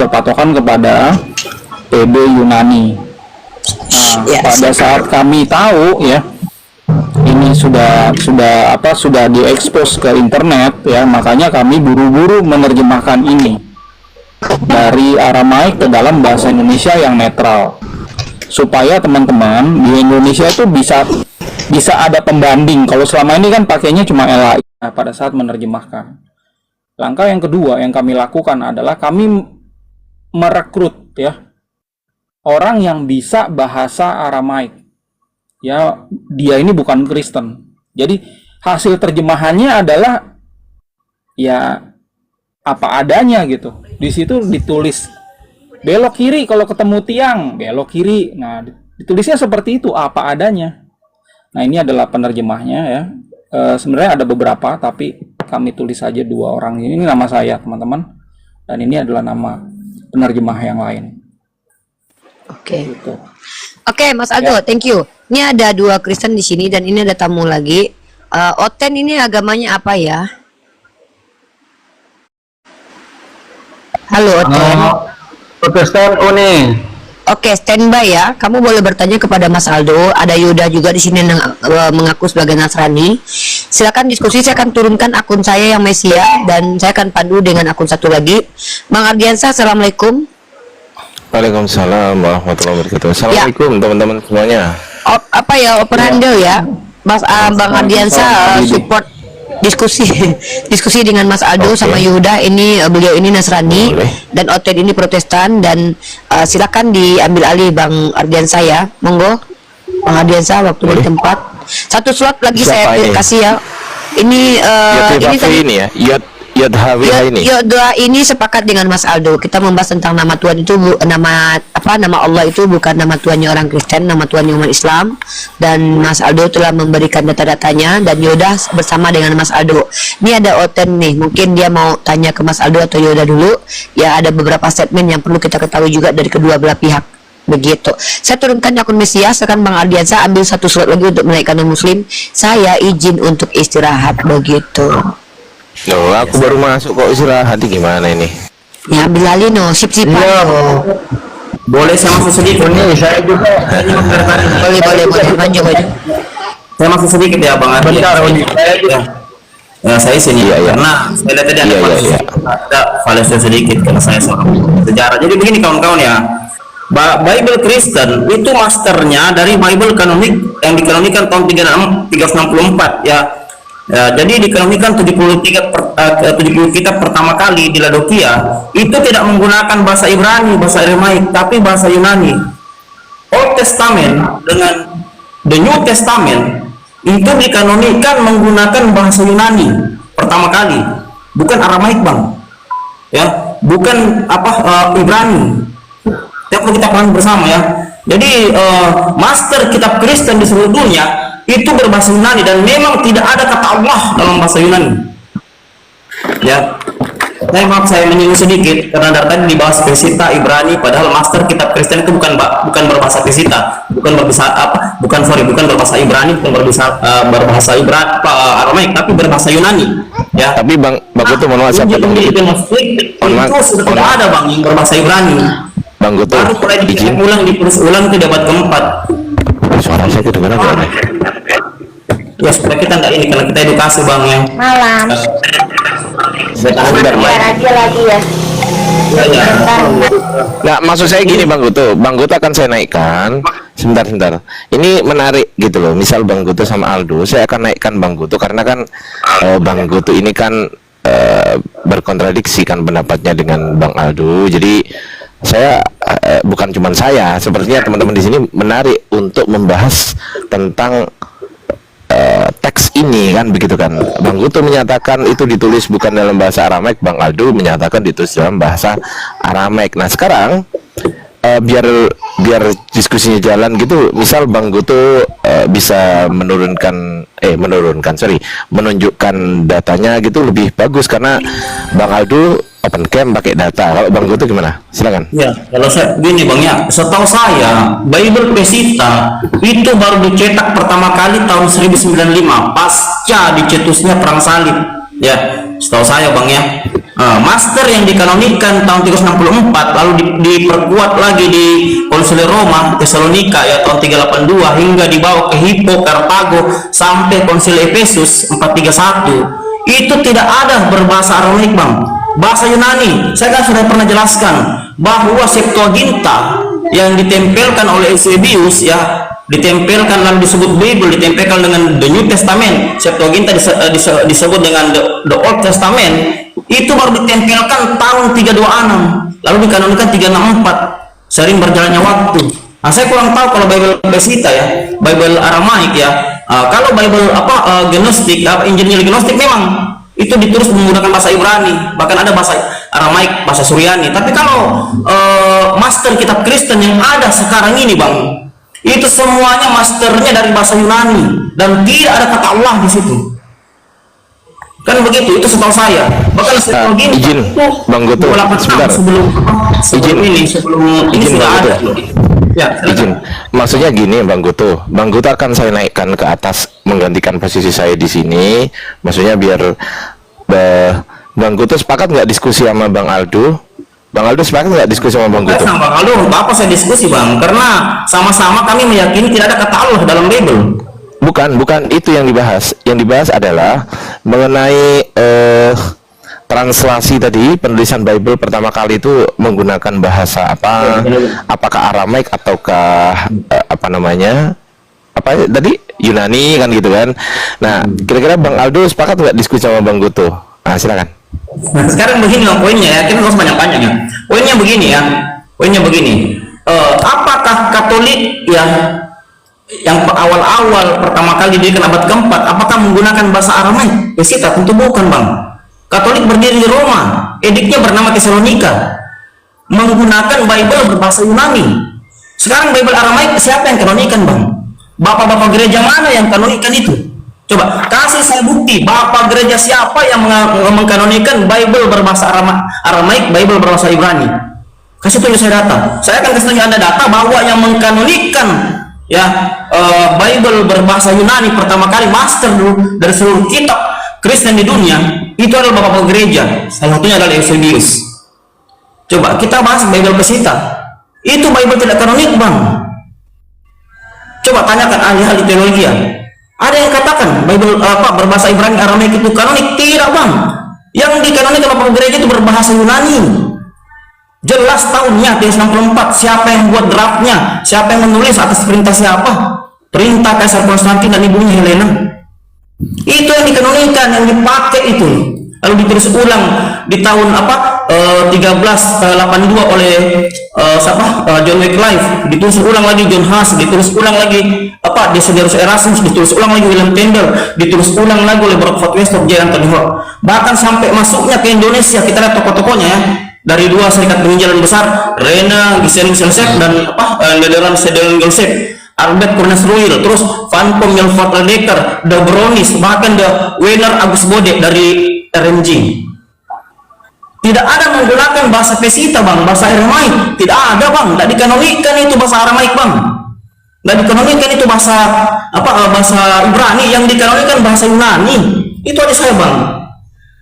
berpatokan kepada TB Yunani. Nah, pada saat kami tahu ya ini sudah diekspos ke internet ya, makanya kami buru-buru menerjemahkan ini dari Aramaik ke dalam bahasa Indonesia yang netral, supaya teman-teman di Indonesia itu bisa ada pembanding. Kalau selama ini kan pakainya cuma LAI. Nah, pada saat menerjemahkan, langkah yang kedua yang kami lakukan adalah kami merekrut ya orang yang bisa bahasa Aramaik. Ya, dia ini bukan Kristen. Jadi hasil terjemahannya adalah ya apa adanya gitu. Di situ ditulis belok kiri kalau ketemu tiang, belok kiri. Nah, ditulisnya seperti itu, apa adanya. Nah, ini adalah penerjemahnya ya. Sebenarnya ada beberapa, tapi kami tulis saja 2 orang. Ini nama saya, teman-teman. Dan ini adalah nama penerjemah yang lain. Oke. Gitu. Oke, Mas Aldo, thank you. Ini ada 2 Kristen di sini dan ini ada tamu lagi. Oten ini agamanya apa ya? Halo, Oten. Protestan Uni. Oke, standby ya. Kamu boleh bertanya kepada Mas Aldo. Ada Yuda juga di sini yang mengaku sebagai Nasrani. Silakan diskusi. Saya akan turunkan akun saya yang Mesia dan saya akan pandu dengan akun satu lagi. Bang Ardiansa, assalamualaikum. Waalaikumsalam warahmatullahi wabarakatuh. Assalamualaikum teman-teman semuanya. Apa ya open handle ya, Mas Bang Ardiansa support diskusi dengan Mas Aldo sama Yuda. Ini beliau ini Nasrani dan Oten ini Protestan dan silakan diambil alih Bang Ardiansa ya. Monggo Bang Ardiansa, waktu dan tempat. Satu slot lagi saya kasih ya. Ini ini tadi ini ya. Doa ini sepakat dengan Mas Aldo. Kita membahas tentang nama Tuhan itu nama Allah itu bukan nama Tuhannya orang Kristen, nama Tuhannya umat Islam. Dan Mas Aldo telah memberikan data-datanya dan Yoda bersama dengan Mas Aldo. Ini ada Oten nih, mungkin dia mau tanya ke Mas Aldo atau Yoda dulu. Ya, ada beberapa statement yang perlu kita ketahui juga dari kedua belah pihak. Begitu. Saya turunkan akun Mesias, sekarang Bang Ardiansa ambil satu slot lagi untuk menaikkan Muslim. Saya izin untuk istirahat begitu. Loh, aku baru masuk kok istirahat, gimana ini? Ya, ambil alih no, sip-sipan. Boleh saya masuk sedikit nih, saya juga. Boleh, maju. Saya masuk sedikit ya Bang Ardi. Bentar, ya, saya sini iya. Karena saya lihat tadi ada falasnya sedikit karena saya seorang sejarah. Jadi begini kawan-kawan ya, Bible Kristen itu masternya dari Bible kanonik yang dikanonikan tahun 364 ya. Ya, jadi dikanonikan 70 kitab pertama kali di Laodikia itu tidak menggunakan bahasa Ibrani, bahasa Aramaik, tapi bahasa Yunani. Old Testament dengan The New Testament itu dikanonikan menggunakan bahasa Yunani pertama kali, bukan Aramaik Bang, ya, bukan Ibrani. Kita paham bersama ya. Jadi master kitab Kristen di seluruh dunia itu berbahasa Yunani dan memang tidak ada kata Allah dalam bahasa Yunani. Ya, saya menyinggung sedikit karena dari tadi dibahas Pesita, Ibrani, padahal master kitab Kristen itu bukan berbahasa Pesita, bukan berbahasa Ibrani, bukan berbahasa Aramaik, tapi berbahasa Yunani. Ya. Tapi Bang Gutu mohon maaf, itu sudah ada Bang yang berbahasa Ibrani. Bang Gutu, baru mulai ditulis ulang itu dapat keempat. Suara saya kedengaran nggak nih? Ya supaya kita nggak ini, karena kita edukasi Bang ya. Malam. Sebentar, aja lagi ya. Nggak, maksud saya gini Bang Gutu akan saya naikkan. Sebentar. Ini menarik gitu loh. Misal Bang Gutu sama Aldo, saya akan naikkan Bang Gutu karena kan Bang Gutu ini kan berkontradiksi kan pendapatnya dengan Bang Aldo. Jadi saya bukan cuma saya, sepertinya teman-teman di sini menarik untuk membahas tentang teks ini kan, begitu kan. Bang Gutu menyatakan itu ditulis bukan dalam bahasa Aramaik, Bang Aldo menyatakan ditulis dalam bahasa Aramaik. Nah sekarang biar diskusinya jalan gitu, misal Bang Gutu bisa menunjukkan datanya gitu lebih bagus karena Bang Aldo open cam pakai data. Kalau Bang Gutu gimana? Silakan. Ya, kalau saya gini Bang ya, setahu saya Bible Pesita itu baru dicetak pertama kali tahun 1095 pasca dicetusnya perang salib. Ya, setahu saya Bang ya. Master yang dikanonikan tahun 364 lalu diperkuat lagi di Konsil Roma Tesalonika ya tahun 382 hingga dibawa ke Hippo Kartago sampai Konsil Efesus 431. Itu tidak ada berbahasa Aramaik Bang. Bahasa Yunani, saya kan sudah pernah jelaskan bahwa Septuaginta yang ditempelkan oleh Eusebius ya, ditempelkan lalu disebut Bible, ditempelkan dengan The New Testament. Septuaginta disebut dengan the Old Testament. Itu baru ditempelkan tahun 326, lalu dikanonikan 364. Sering berjalannya waktu. Nah, saya kurang tahu kalau Bible Pesita ya, Bible Aramaik ya. Kalau Bible Gnostik, Injil Gnostik memang itu ditulis menggunakan bahasa Ibrani, bahkan ada bahasa Aramaik, bahasa Suryani. Tapi kalau master kitab Kristen yang ada sekarang ini Bang, itu semuanya masternya dari bahasa Yunani dan tidak ada kata Allah di situ. Kan begitu, itu setahu saya. Bahkan izin Bang Goto sebentar. Sebelum ini sudah ada. Ya, izin. Maksudnya gini Bang Goto akan saya naikkan ke atas menggantikan posisi saya di sini. Maksudnya biar Bang Goto sepakat nggak diskusi sama Bang Aldo? Bang Aldo sepakat nggak diskusi sama Bang Goto? Sama Bang Aldo, apa saya diskusi Bang? Karena sama-sama kami meyakini tidak ada kata Allah dalam Bible. Bukan itu yang dibahas. Yang dibahas adalah mengenai translasi tadi, penulisan Bible pertama kali itu menggunakan bahasa apa? Apakah Aramaik ataukah apa tadi Yunani kan gitu kan? Nah, kira-kira Bang Aldo sepakat nggak diskusi sama Bang Goto? Nah, silakan. Nah, sekarang begini Bang poinnya ya, kita harus banyak-banyak ya. Poinnya begini. Apakah Katolik yang awal-awal pertama kali didirikan abad keempat, apakah menggunakan bahasa Aramaik? Pesita tentu bukan Bang. Katolik berdiri di Roma, ediknya bernama Tesalonika, menggunakan Bible berbahasa Yunani. Sekarang Bible Aramaik siapa yang kanonikan Bang? Bapak-bapak gereja mana yang kanonikan itu? Coba kasih saya bukti bapak gereja siapa yang mengkanonikan Bible berbahasa Aramaik, Bible berbahasa Ibrani. Kasih tulis saya data. Saya akan kasih Anda data bahwa yang mengkanonikan Bible berbahasa Yunani pertama kali master dulu dari seluruh kitab Kristen di dunia itu adalah bapak-bapak gereja. Salah satunya adalah Eusebius. Coba kita bahas Bible Pesita. Itu Bible tidak kanonik Bang. Coba tanyakan ahli-ahli teologi ya. Ada yang katakan Bible berbahasa Ibrani Aramaik itu kanonik? Tidak Bang. Yang dikanonikan bapak gereja itu berbahasa Yunani. Jelas tahunnya 364. Siapa yang buat draftnya? Siapa yang menulis atas perintah siapa? Perintah Kaisar Konstantin dan ibunya Helena. Itu yang dikanonikan, yang dipakai itu. Lalu ditulis ulang di tahun 1382 oleh John Wycliffe. Ditulis ulang lagi John Huss. Ditulis ulang lagi Desiderius Erasmus. Ditulis ulang lagi William Tyndale. Ditulis ulang lagi oleh Brockford Weston, J. Anthony Hall. Bahkan sampai masuknya ke Indonesia, kita lihat tokoh-tokohnya ya. Dari dua serikat penginjalan besar, Rena Giselin-Selsek dan Nederland Sedelen-Gelsek, Albert Cornes Ruil, terus Van Pom Melfort Ledecker, The Brownies, bahkan The Werner Agus Bode dari RMG. Tidak ada menggunakan bahasa Pesita Bang, bahasa Aramaik. Tidak ada Bang, tidak dikanonikan itu bahasa Aramaik Bang. Tidak dikanonikan itu bahasa bahasa Ibrani, yang dikanonikan bahasa Yunani. Itu aja saya Bang.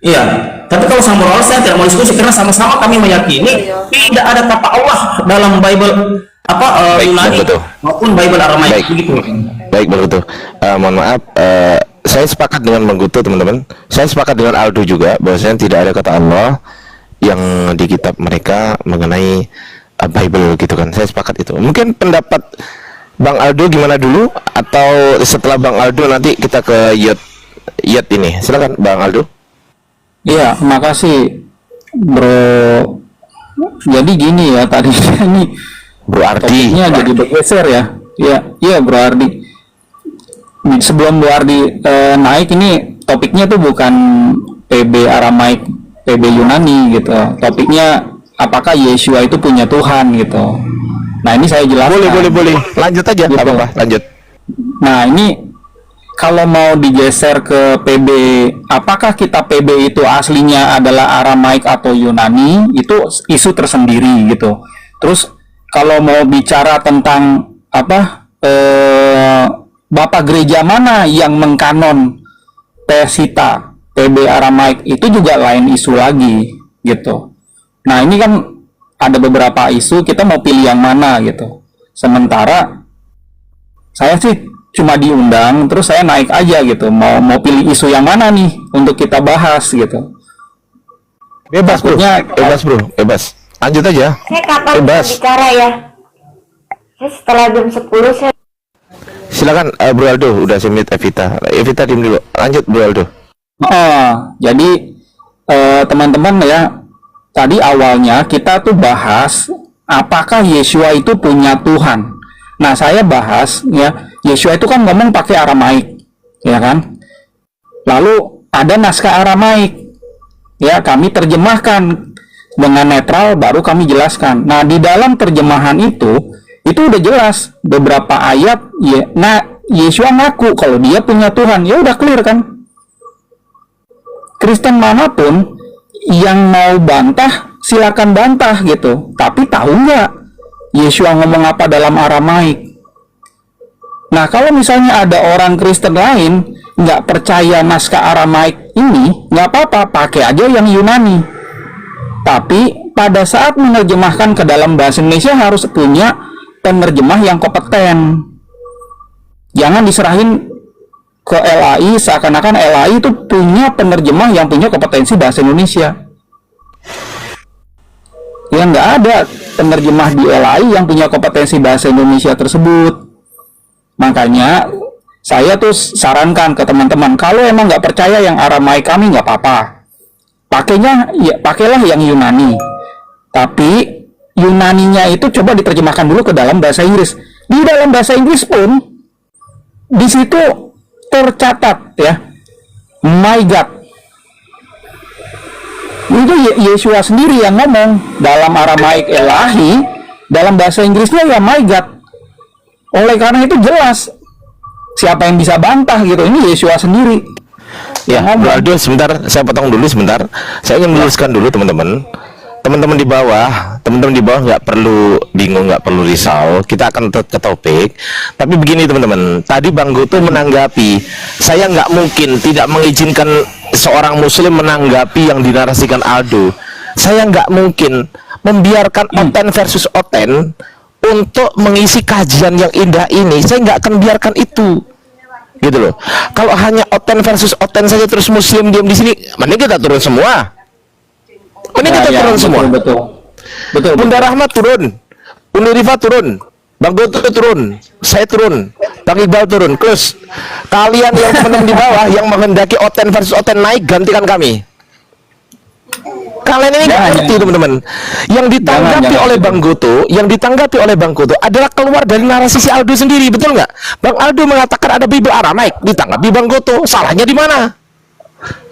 Iya. Tapi kalau sama moral saya tidak mau diskusi karena sama-sama kami meyakini tidak ada kata Allah dalam Bible Yunani maupun Bible Aramaik. Baik Bang Goto. Mohon maaf, saya sepakat dengan Bang Goto teman-teman. Saya sepakat dengan Aldo juga bahwasanya tidak ada kata Allah yang di kitab mereka mengenai Bible gitu kan. Saya sepakat itu. Mungkin pendapat Bang Aldo gimana dulu, atau setelah Bang Aldo nanti kita ke Yot ini. Silakan Bang Aldo. Iya, makasih Bro. Jadi gini ya, tadi ini Bro Ardi jadi bergeser ya. Iya Bro Ardi. Sebelum Bro Ardi naik, ini topiknya tuh bukan PB Aramaik, PB Yunani gitu. Topiknya apakah Yesua itu punya Tuhan gitu. Nah ini saya jelaskan. Boleh. Lanjut aja. Gitu. Apa-apa, lanjut. Nah ini kalau mau digeser ke PB, apakah kitab PB itu aslinya adalah Aramaik atau Yunani, itu isu tersendiri gitu. Terus kalau mau bicara tentang Bapak gereja mana yang mengkanon Pesita, TB Aramaik itu juga lain isu lagi gitu. Nah ini kan ada beberapa isu, kita mau pilih yang mana gitu. Sementara saya sih cuma diundang, terus saya naik aja gitu. Mau pilih isu yang mana nih untuk kita bahas gitu. Bebas bro, bebas bro, bebas. Lanjut aja. Saya kapan Bebas. bicara ya? Saya setelah jam 10 saya. Silakan Bro Aldo, udah saya mute Evita. Evita diem dulu. Lanjut Bro Aldo. Jadi teman-teman ya, tadi awalnya kita tuh bahas apakah Yeshua itu punya Tuhan. Nah, saya bahas ya, Yeshua itu kan ngomong pakai Aramaik, ya kan? Lalu ada naskah Aramaik. Ya, kami terjemahkan dengan netral, baru kami jelaskan. Nah, di dalam terjemahan itu udah jelas beberapa ayat ya. Nah, Yeshua ngaku kalau dia punya Tuhan. Ya udah clear kan? Kristen manapun yang mau bantah silakan bantah gitu. Tapi tahu nggak Yeshua ngomong apa dalam Aramaik? Nah, kalau misalnya ada orang Kristen lain nggak percaya naskah Aramaik ini, nggak apa-apa, pakai aja yang Yunani. Tapi pada saat menerjemahkan ke dalam bahasa Indonesia harus punya penerjemah yang kompeten. Jangan diserahin ke LAI seakan-akan LAI itu punya penerjemah yang punya kompetensi bahasa Indonesia. Ya nggak ada penerjemah di LAI yang punya kompetensi bahasa Indonesia tersebut. Makanya saya tuh sarankan ke teman-teman, kalau emang nggak percaya yang Aramaik kami nggak apa-apa, pakailah yang Yunani. Tapi Yunaninya itu coba diterjemahkan dulu ke dalam bahasa Inggris. Di dalam bahasa Inggris pun di situ tercatat ya, my God. Itu Yeshua sendiri yang ngomong dalam Aramaik Elahi, dalam bahasa Inggrisnya ya my God. Oleh karena itu jelas siapa yang bisa bantah gitu, ini Yeshua sendiri. Ya, Bro Aldo, sebentar, saya potong dulu sebentar. Saya ingin meluruskan dulu teman-teman. Teman-teman di bawah nggak perlu bingung, nggak perlu risau. Kita akan ke topik. Tapi begini teman-teman, tadi Bang Goto menanggapi, saya nggak mungkin tidak mengizinkan seorang Muslim menanggapi yang dinarasikan Aldo. Saya nggak mungkin membiarkan oten versus oten untuk mengisi kajian yang indah ini. Saya nggak akan biarkan itu, gitu loh. Kalau hanya oten versus oten saja terus Muslim diam di sini, mending kita turun semua. Mending kita turun semua. Betul. Bunda Rahmat turun, Unirifa turun, Bang Goto turun, saya turun, Bang Iqbal turun. Terus kalian yang teman-teman di bawah yang menghendaki oten versus oten naik, gantikan kami. Kalian ini nggak ngerti teman-teman. Yang ditanggapi oleh Bang Goto, adalah keluar dari narasi si Aldo sendiri, betul nggak? Bang Aldo mengatakan ada Bible Aramaik, ditanggapi Bang Goto. Salahnya di mana?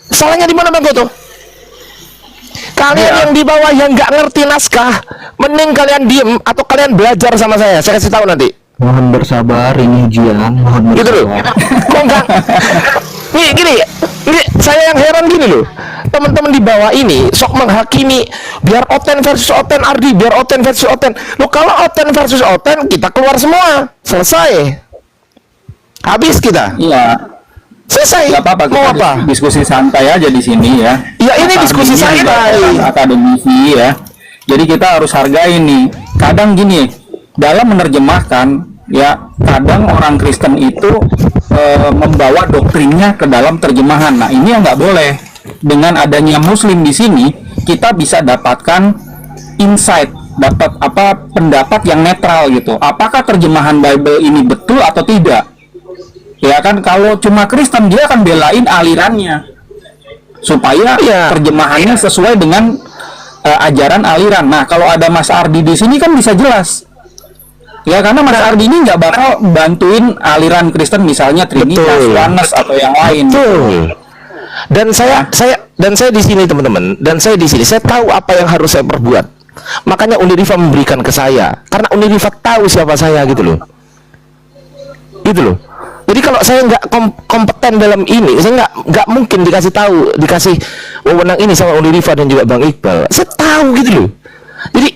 Salahnya di mana Bang Goto? Kalian yang di bawah yang nggak ngerti naskah, mending kalian diem atau kalian belajar sama saya. Saya kasih tahu nanti. Mohon bersabar, ini ujian. Mohon bersabar. Gitu loh. Kok enggak? Nih gini, saya yang heran gini loh. Teman-teman di bawah ini sok menghakimi biar oten versus oten, Ardi biar oten versus oten. Loh, kalau oten versus oten kita keluar semua, selesai, habis kita. Iya. Selesai. Gak apa-apa, mau kita apa? diskusi santai aja di sini ya. Ya ini diskusi santai. Akademisi ya. Jadi kita harus hargai nih. Kadang gini, dalam menerjemahkan ya, kadang orang Kristen itu membawa doktrinnya ke dalam terjemahan. Nah ini yang nggak boleh. Dengan adanya Muslim di sini, kita bisa dapatkan insight, dapat pendapat yang netral gitu. Apakah terjemahan Bible ini betul atau tidak? Ya kan, kalau cuma Kristen dia akan belain alirannya supaya terjemahannya sesuai dengan ajaran aliran. Nah kalau ada Mas Ardi di sini kan bisa jelas. Ya karena Mas Ardi ini nggak bakal bantuin aliran Kristen misalnya Trinitas, Oneness atau yang lain. Betul. Dan saya di sini teman-teman, saya tahu apa yang harus saya perbuat. Makanya Unirifa memberikan ke saya, karena Unirifa tahu siapa saya gitu loh. Gitu loh. Jadi kalau saya nggak kompeten dalam ini, saya nggak mungkin dikasih wewenang ini sama Unirifa dan juga Bang Iqbal. Saya tahu gitu loh. Jadi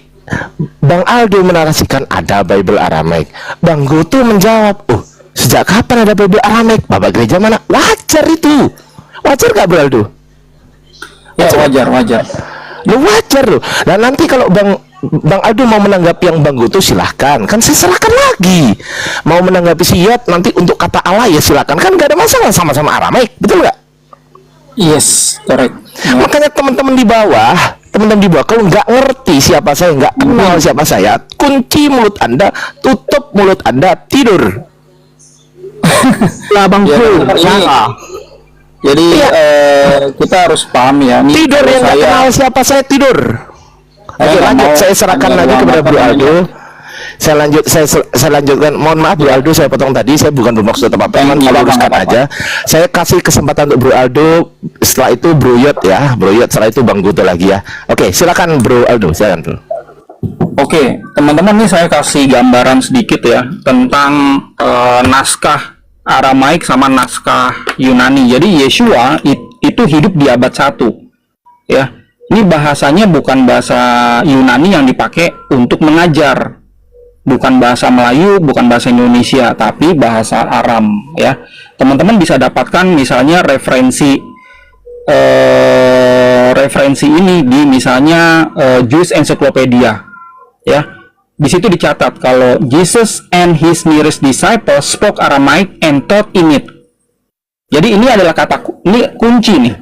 Bang Aldo menarasikan ada Bible Aramaik. Bang Goto menjawab, sejak kapan ada Bible Aramaik? Bapak gereja mana? Wajar itu. Wajar gak Bro Aldo? Ya, wajar. Lu wajar loh. Nah nanti kalau Bang Aldo mau menanggapi yang Bang Goto silahkan, kan saya serahkan lagi. Mau menanggapi Siyat nanti untuk kata Allah ya silakan, kan nggak ada masalah, sama-sama Aramaik, betul nggak? Yes, correct. Makanya teman-teman di bawah kalau nggak ngerti siapa saya, nggak kenal siapa saya, kunci mulut Anda, tutup mulut Anda, tidur. Lah Bang Bro, jadi Iya. kita harus paham ya. Ini Tidur kalau yang nggak kenal siapa saya, tidur. Oke, nggak lanjut, mau saya serahkan lagi kepada Bro Aldo. Saya lanjutkan. Mohon maaf Bro Aldo, saya potong tadi, saya bukan bermaksud apa-apa, cuma meluruskan aja. Saya kasih kesempatan untuk Bro Aldo, setelah itu Bro Yot ya, Bro Yot, setelah itu Bang Goto lagi ya. Oke, silakan Bro Aldo, silakan Bro. Oke, teman-teman, nih saya kasih gambaran sedikit ya tentang naskah Aramaik sama naskah Yunani. Jadi Yeshua itu hidup di abad 1 ya. Ini bahasanya bukan bahasa Yunani yang dipakai untuk mengajar, bukan bahasa Melayu, bukan bahasa Indonesia, tapi bahasa Aram ya. Teman-teman bisa dapatkan misalnya referensi ini di misalnya Jewish Encyclopedia ya. Di situ dicatat kalau Jesus and his nearest disciples spoke Aramaic and taught in it. Jadi ini adalah ini kunci nih,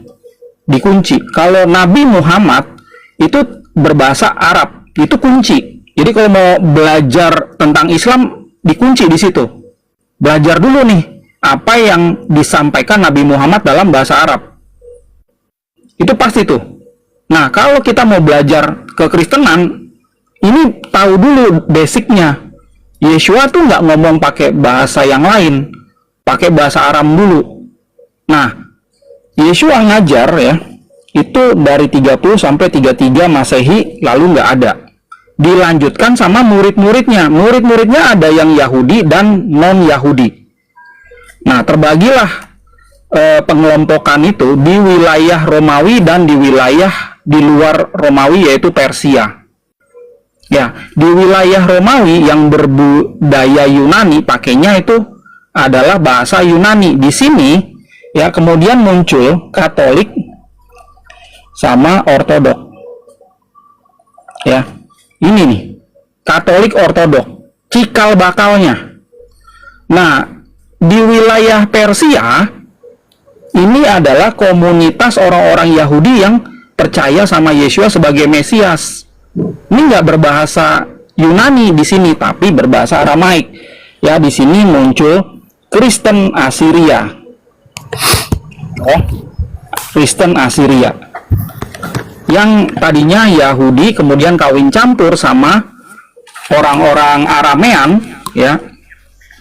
dikunci. Kalau Nabi Muhammad itu berbahasa Arab, itu kunci. Jadi kalau mau belajar tentang Islam, dikunci di situ. Belajar dulu nih apa yang disampaikan Nabi Muhammad dalam bahasa Arab. Itu pasti tuh. Nah, kalau kita mau belajar kekristenan, ini tahu dulu basicnya. Yeshua tuh nggak ngomong pakai bahasa yang lain, pakai bahasa Aram dulu. Nah, Yeshua ngajar ya, itu dari 30 sampai 33 Masehi, lalu nggak ada. Dilanjutkan sama murid-muridnya. Murid-muridnya ada yang Yahudi dan non-Yahudi. Nah, terbagilah pengelompokan itu di wilayah Romawi dan di wilayah di luar Romawi, yaitu Persia. Ya, di wilayah Romawi yang berbudaya Yunani pakainya itu adalah bahasa Yunani. Di sini ya kemudian muncul Katolik sama Ortodok. Ya, ini nih Katolik Ortodok, cikal bakalnya. Nah, di wilayah Persia ini adalah komunitas orang-orang Yahudi yang percaya sama Yeshua sebagai Mesias. Ini nggak berbahasa Yunani di sini, tapi berbahasa Aramaik. Ya, di sini muncul Kristen Assyria. Oh, Kristen Assyria. Yang tadinya Yahudi kemudian kawin campur sama orang-orang Aramean, ya.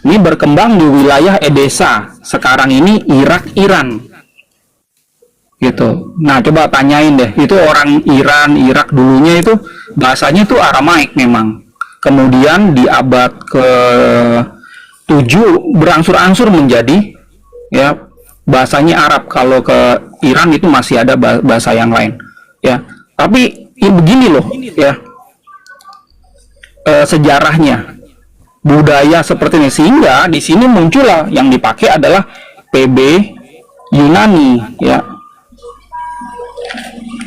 Ini berkembang di wilayah Edessa. Sekarang ini Irak, Iran. Gitu. Nah, coba tanyain deh, itu orang Iran, Irak dulunya itu bahasanya itu Aramaik memang. Kemudian di abad ke-7 berangsur-angsur menjadi ya bahasanya Arab. Kalau ke Iran itu masih ada bahasa yang lain. Ya. Tapi begini loh ya. Sejarahnya budaya seperti ini, sehingga di sini muncullah yang dipakai adalah PB Yunani ya.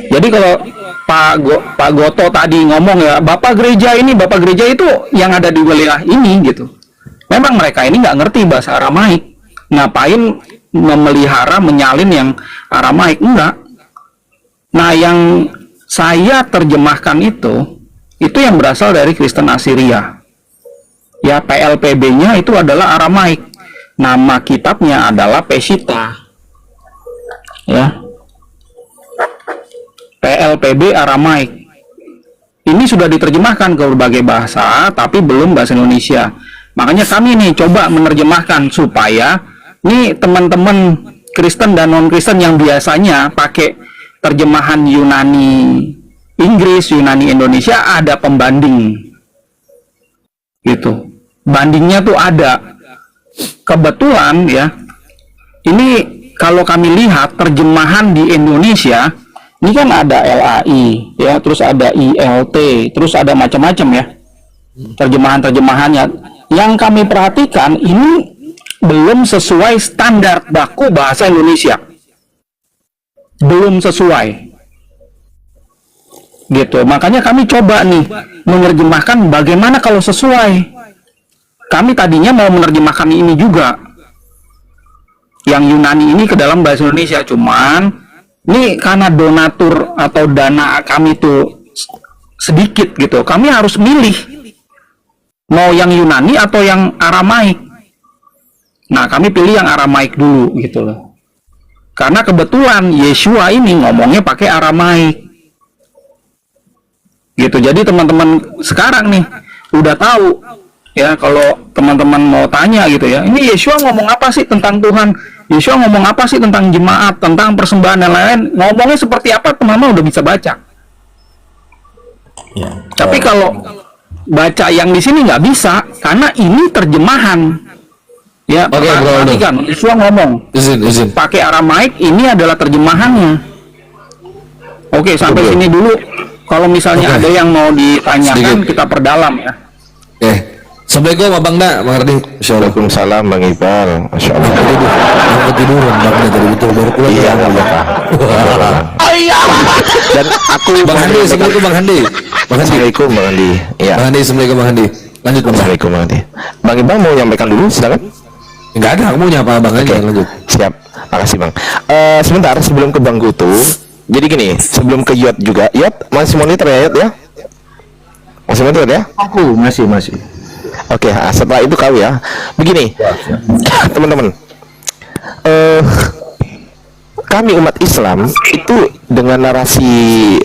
Jadi kalau Pak Goto tadi ngomong ya, Bapak gereja itu yang ada di wilayah ini gitu. Memang mereka ini nggak ngerti bahasa Aramaik. Ngapain memelihara, menyalin yang Aramaik? Enggak. Nah, yang saya terjemahkan itu yang berasal dari Kristen Assyria. Ya, PLPB-nya itu adalah Aramaik. Nama kitabnya adalah Peshitta. Ya. PLPB Aramaik. Ini sudah diterjemahkan ke berbagai bahasa, tapi belum bahasa Indonesia. Makanya kami nih coba menerjemahkan supaya nih teman-teman Kristen dan non-Kristen yang biasanya pakai terjemahan Yunani Inggris, Yunani Indonesia, ada pembanding. Gitu. Bandingnya tuh ada. Kebetulan ya, ini kalau kami lihat terjemahan di Indonesia, ini kan ada LAI ya, terus ada ILT, terus ada macam-macam ya terjemahan-terjemahannya. Yang kami perhatikan ini belum sesuai standar baku bahasa Indonesia, belum sesuai gitu. Makanya kami coba nih menerjemahkan bagaimana kalau sesuai. Kami tadinya mau menerjemahkan ini juga, yang Yunani ini ke dalam bahasa Indonesia, cuman ini karena donatur atau dana kami tuh sedikit gitu, kami harus milih mau yang Yunani atau yang Aramaik. Nah, kami pilih yang Aramaik dulu gitu loh. Karena kebetulan Yeshua ini ngomongnya pakai Aramaik. Gitu. Jadi teman-teman sekarang nih udah tahu ya, kalau teman-teman mau tanya gitu ya, ini Yeshua ngomong apa sih tentang Tuhan? Yeshua ngomong apa sih tentang jemaat, tentang persembahan dan lain-lain? Ngomongnya seperti apa, teman-teman udah bisa baca. Ya. Tapi kalau baca yang di sini nggak bisa, karena ini terjemahan. Ya, Oke, Bro Aldo. kan Yeshua ngomong Izin. pakai Aramaik, ini adalah terjemahannya. Oke, sampai sini dulu. Kalau misalnya ada yang mau ditanyakan, Sedikit. kita perdalam ya. Assalamualaikum Abang Da, Bang Ardi. Insyaallah. Waalaikumsalam Bang Iqbal. Masya Allah. Yang ketiduran Bang Da tadi betul baru pulang. Iya, nggak apa-apa. Dan aku Bang Handi, Assalamualaikum Bang Handi. Bang Handi. Assalamualaikum Bang Andi. Iya. Bang Handi, Assalamualaikum Bang Handi. Lanjut Bang. Assalamualaikum Bang Andi. Bang Iqbal mau nyampaikan dulu, silakan. Enggak ada, aku mau nyapa Bang aja, lanjut. Siap, makasih Bang. Sebentar sebelum ke Bang Gutu, jadi gini, sebelum ke Yot juga, Yot masih monitor ya Yot ya? Masih monitor ya? Aku masih. Oke, setelah itu kau ya. Begini, teman-teman, kami umat Islam itu dengan narasi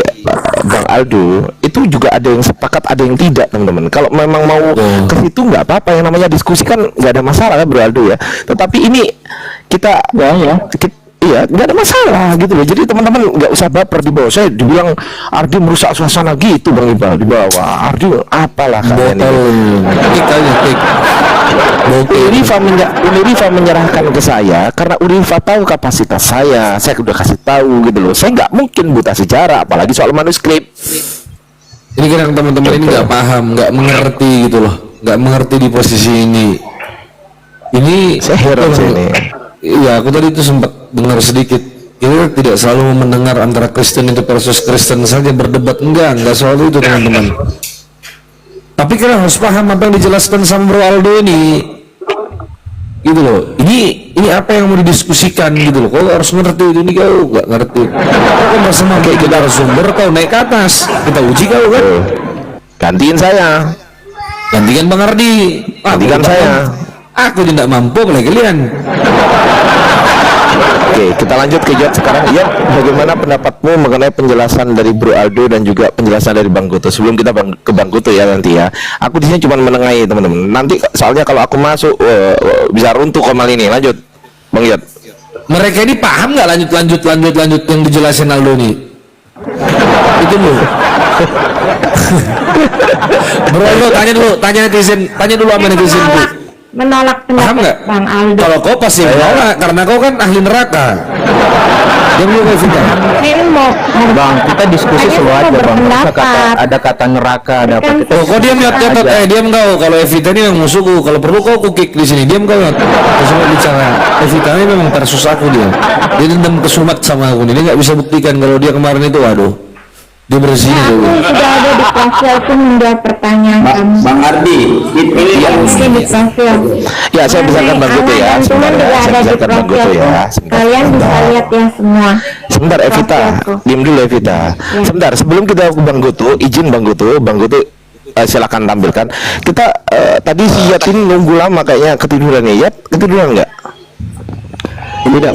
Bang Aldo itu juga ada yang sepakat, ada yang tidak, teman-teman. Kalau memang mau ke situ nggak apa-apa, yang namanya diskusi kan nggak ada masalah kan, Bro Aldo ya. Tetapi ini kita iya nggak ada masalah gitu loh. Jadi teman-teman nggak usah baper di bawah. Saya dibilang Ardi merusak suasana gitu Bang Iqbal di bawah. Ardi apalah kalian ini. Unifa menyerahkan ke saya karena Unifa tahu kapasitas saya udah kasih tahu gitu loh. Saya nggak mungkin buta sejarah, apalagi soal manuskrip. Ini kadang teman-teman ini nggak paham, nggak mengerti gitu loh, nggak mengerti di posisi ini. Ini Saya heran sih ini. Iya, aku tadi itu sempat dengar sedikit. Kita tidak selalu mendengar antara Kristen itu versus Kristen saja berdebat, enggak selalu itu teman-teman. Tapi kita harus paham apa yang dijelaskan sama Bro Aldo ini, gitu loh. Ini apa yang mau didiskusikan gitu loh. Kau harus ngerti ini, kau nggak ngerti. Kau kan bersama kita narasumber, kau naik ke atas, kita uji kau kan. Gantiin saya, Gantikan Bang Ardi. gantikan saya. Aku tidak mampu oleh kalian. Oke, kita lanjut ke Yot sekarang. Yot, bagaimana pendapatmu mengenai penjelasan dari Bro Aldo dan juga penjelasan dari Bang Guto? Sebelum kita ke Bang Guto ya nanti ya. Aku di sini cuma menengahi teman-teman. Nanti soalnya kalau aku masuk bisa runtuh komal ini. Lanjut, Bang Yot. Mereka ini paham nggak lanjut yang dijelasin Aldo nih? Itu loh. Bro Aldo tanya netizen, tanya dulu sama netizen Bu. Menolak Paham pendapat nggak? Bang Aldo. Kalau kau pasti menolak karena kau kan ahli neraka. Dia belum Evita. Saya mau Bang, kita diskusi Saya selalu mau aja Bang. berpendapat. Ada kata neraka, ada apa kita. Oh, kau diam ya, diam kau. Kalau Evita ini yang musuhku, kalau perlu kau kukik di sini. Diam kau ya. Kau semua bicara. Evita ini memang tersus aku dia. Dia dendam kesumat sama aku nih. Dia nggak bisa buktikan kalau dia kemarin itu, aduh, dia bersih aku sudah ada di profil pun menjawab pertanyaan kamu. Bang Ardi, ini yang Ini di profil. Ya, saya bisakan Bang Guto ya. Anak dan Sebentar Tuhan ya, juga saya ada di bisakan Bang Guto profilku. ya. Sebentar, Kalian bisa sebentar. lihat ya semua. Sebentar Evita, Profilku. diam dulu Evita. Sebentar, sebelum kita ke Bang Guto, izin Bang Guto, silakan tampilkan. Kita tadi si Yat ini nunggu lama kayaknya ketiduran nih. Yat, ketiduran nggak? Tidak.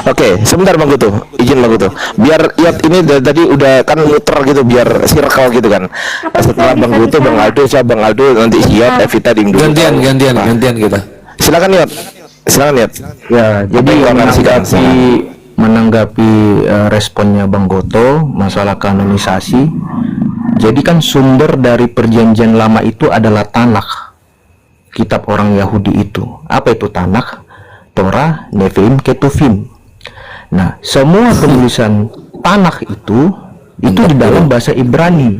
Oke, sebentar Bang Guto, izin Bang Guto. Biar Yat ini tadi udah kan muter gitu, biar circle gitu kan. Setelah Bang Guto, Bang Aldo, saya Bang Aldo, nanti si Yat, Evita diam dulu. gantian kita. Silakan Yat. Silakan Yat. Ya, jadi yang akan menanggapi responnya Bang Goto masalah kanonisasi. Jadi kan sumber dari perjanjian lama itu adalah Tanakh, kitab orang Yahudi itu. Apa itu Tanakh? Torah, Nevi'im, Ketuvim. Nah, semua penulisan Tanakh itu di dalam bahasa Ibrani,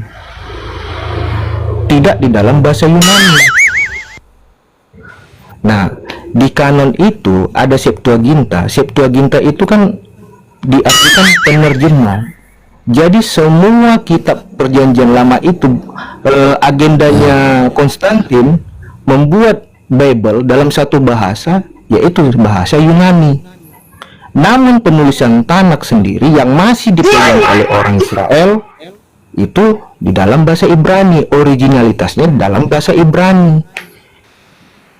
tidak di dalam bahasa Yunani. Nah, di kanon itu ada Septuaginta. Septuaginta itu kan diartikan penerjemah. Jadi semua kitab perjanjian lama itu agendanya Konstantin membuat Bible dalam satu bahasa, yaitu bahasa Yunani. Namun penulisan Tanak sendiri yang masih dipegang oleh orang Israel itu di dalam bahasa Ibrani, originalitasnya dalam bahasa Ibrani.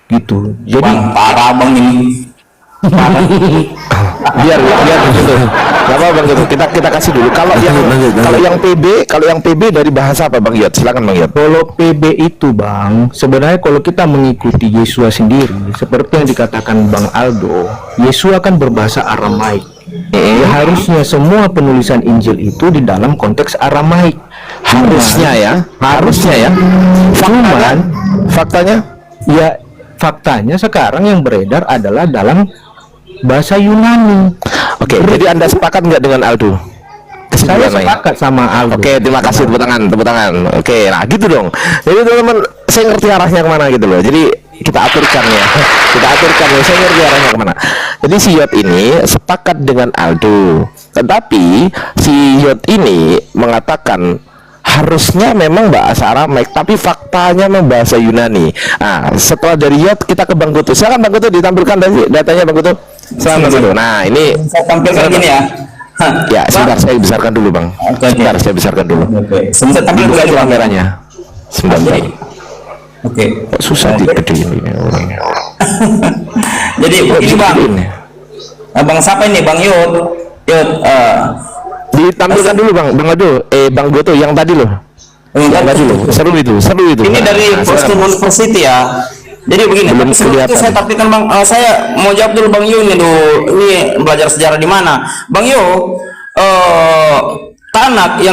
Gitu. Jadi Bang, parah bang ini. biar gitu. Gak apa Bang Gitu. Kita kasih dulu. Kalau yang PB dari bahasa apa Bang Yot? Silakan Bang Yot. kalau PB itu Bang, sebenarnya kalau kita mengikuti Yesua sendiri, seperti yang dikatakan Bang Aldo, Yesua kan berbahasa Aramaik. Ya, harusnya semua penulisan Injil itu di dalam konteks Aramaik. Harusnya ya. Faktanya Ya, faktanya sekarang yang beredar adalah dalam bahasa Yunani. Oke, jadi Anda sepakat nggak dengan Aldo? Saya Kesimpulannya. sepakat sama Aldo. Oke, terima kasih, tepuk tangan. Oke, nah gitu dong. Jadi teman-teman, saya ngerti arahnya kemana gitu loh. Jadi kita aturkan ya, saya ngerti arahnya kemana. Jadi si Yot ini sepakat dengan Aldo, tetapi si Yot ini mengatakan harusnya memang bahasa Aramaik, tapi faktanya memang bahasa Yunani. Nah, setelah dari Yot kita ke Bang Gutu. Silakan Bang Gutu, ditampilkan datanya Bang Gutu. Silakan Bang Gutu. Nah, ini Saya tampilkan gini ya. ya, sebentar saya besarkan dulu Bang. Sebentar saya besarkan dulu. Oke. Sebentar tampilkan Buka dulu dulu Bang. kameranya. Sebentar. Oke. Kok susah digedein ini orangnya. Jadi ini bang, bang siapa ini Bang Yud? Ditampilkan dulu Bang Aldo, Bang Goto yang tadi loh. Yang tadi loh. Seru itu. Ini dari Nah, Boston silakan. University ya. Jadi begini, Belum tapi sebelum itu kelihatan. saya tampilkan Bang, saya mau jawab dulu Bang Yu ini dulu. Ini belajar sejarah di mana? Bang Yu, Tanak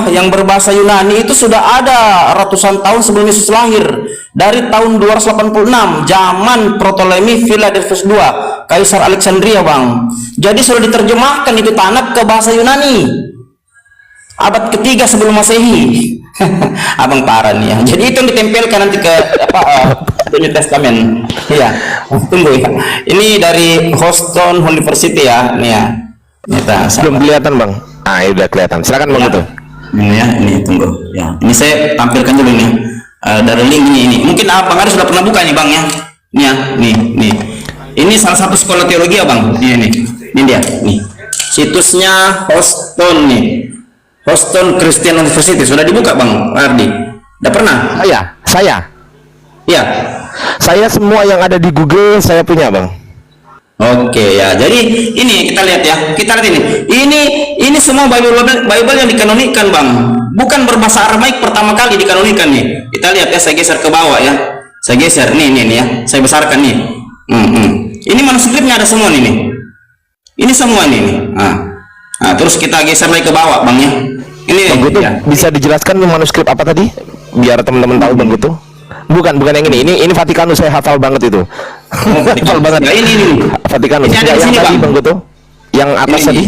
yang berbahasa Yunani itu sudah ada ratusan tahun sebelum Yesus lahir, dari tahun 286 zaman Ptolemy Philadelphus II, Kaisar Alexandria Bang. Jadi sudah diterjemahkan itu Tanak ke bahasa Yunani abad ketiga sebelum Masehi. Abang parah nih ya. Jadi itu yang ditempelkan nanti ke New Testament. Iya, tunggu ya. Ini dari Boston University ya, nih ya. Belum kelihatan Bang. Ah, ya udah kelihatan. Silakan Bang Goto. Ini ya, ini tunggu ya. Ini saya tampilkan dulu nih. Dari link ini. Mungkin Abang ada sudah pernah buka nih Bang ya. Nih ya, nih. Ini salah satu sekolah teologi ya Bang. Ini dia, nih. Situsnya Boston nih. Boston Christian University sudah dibuka Bang Ardi. Udah pernah? Saya. Iya. Saya semua yang ada di Google saya punya Bang. Oke ya. Jadi ini kita lihat ya. Kita lihat ini. Ini semua Bible yang dikanonikan Bang. Bukan berbahasa Aramaik pertama kali dikanonikan nih. Kita lihat ya. Saya geser ke bawah ya. Saya geser nih ya. Saya besarkan nih. Ini manuskripnya ada semua nih. Ini semua nih. Nah, terus kita geser lagi ke bawah Bang ya. Ini Bang Goto ya. bisa dijelaskan manuskrip apa tadi? Biar teman-teman tahu Bang Goto. Bukan yang ini. Ini Vatikanus, saya hafal banget itu. Hafal banget. Ya, ini. Vatikanus. Ini ada di Yang sini, tadi Bang. Bang Goto. Yang atas Ini. tadi.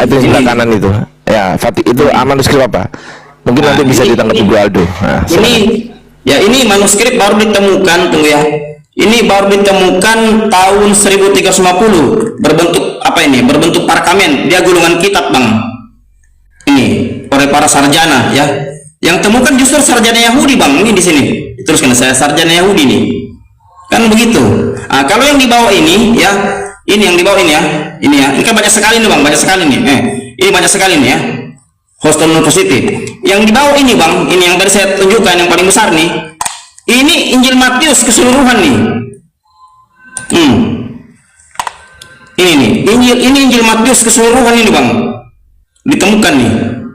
Itu sebelah kanan itu. Ya, itu manuskrip apa? Mungkin nanti bisa ditanggapi Bu Aldo. Nah, ini manuskrip baru ditemukan, tunggu ya. Ini baru ditemukan tahun 1350, berbentuk apa ini? Berbentuk parkamen. Dia gulungan kitab Bang. Ini oleh para sarjana ya. Yang temukan justru sarjana Yahudi Bang. Ini di sini. Teruskan saya sarjana Yahudi nih. Kan begitu. Nah, kalau yang di bawah ini ya, ini yang di bawah ini ya. Ini ya. Ini kan banyak sekali nih Bang, banyak sekali nih. Ini banyak sekali nih ya. Boston University. Yang di bawah ini Bang, ini yang tadi saya tunjukkan yang paling besar nih. Ini Injil Matius keseluruhan nih. Ini nih, ini Injil Matius keseluruhan ini Bang. Ditemukan nih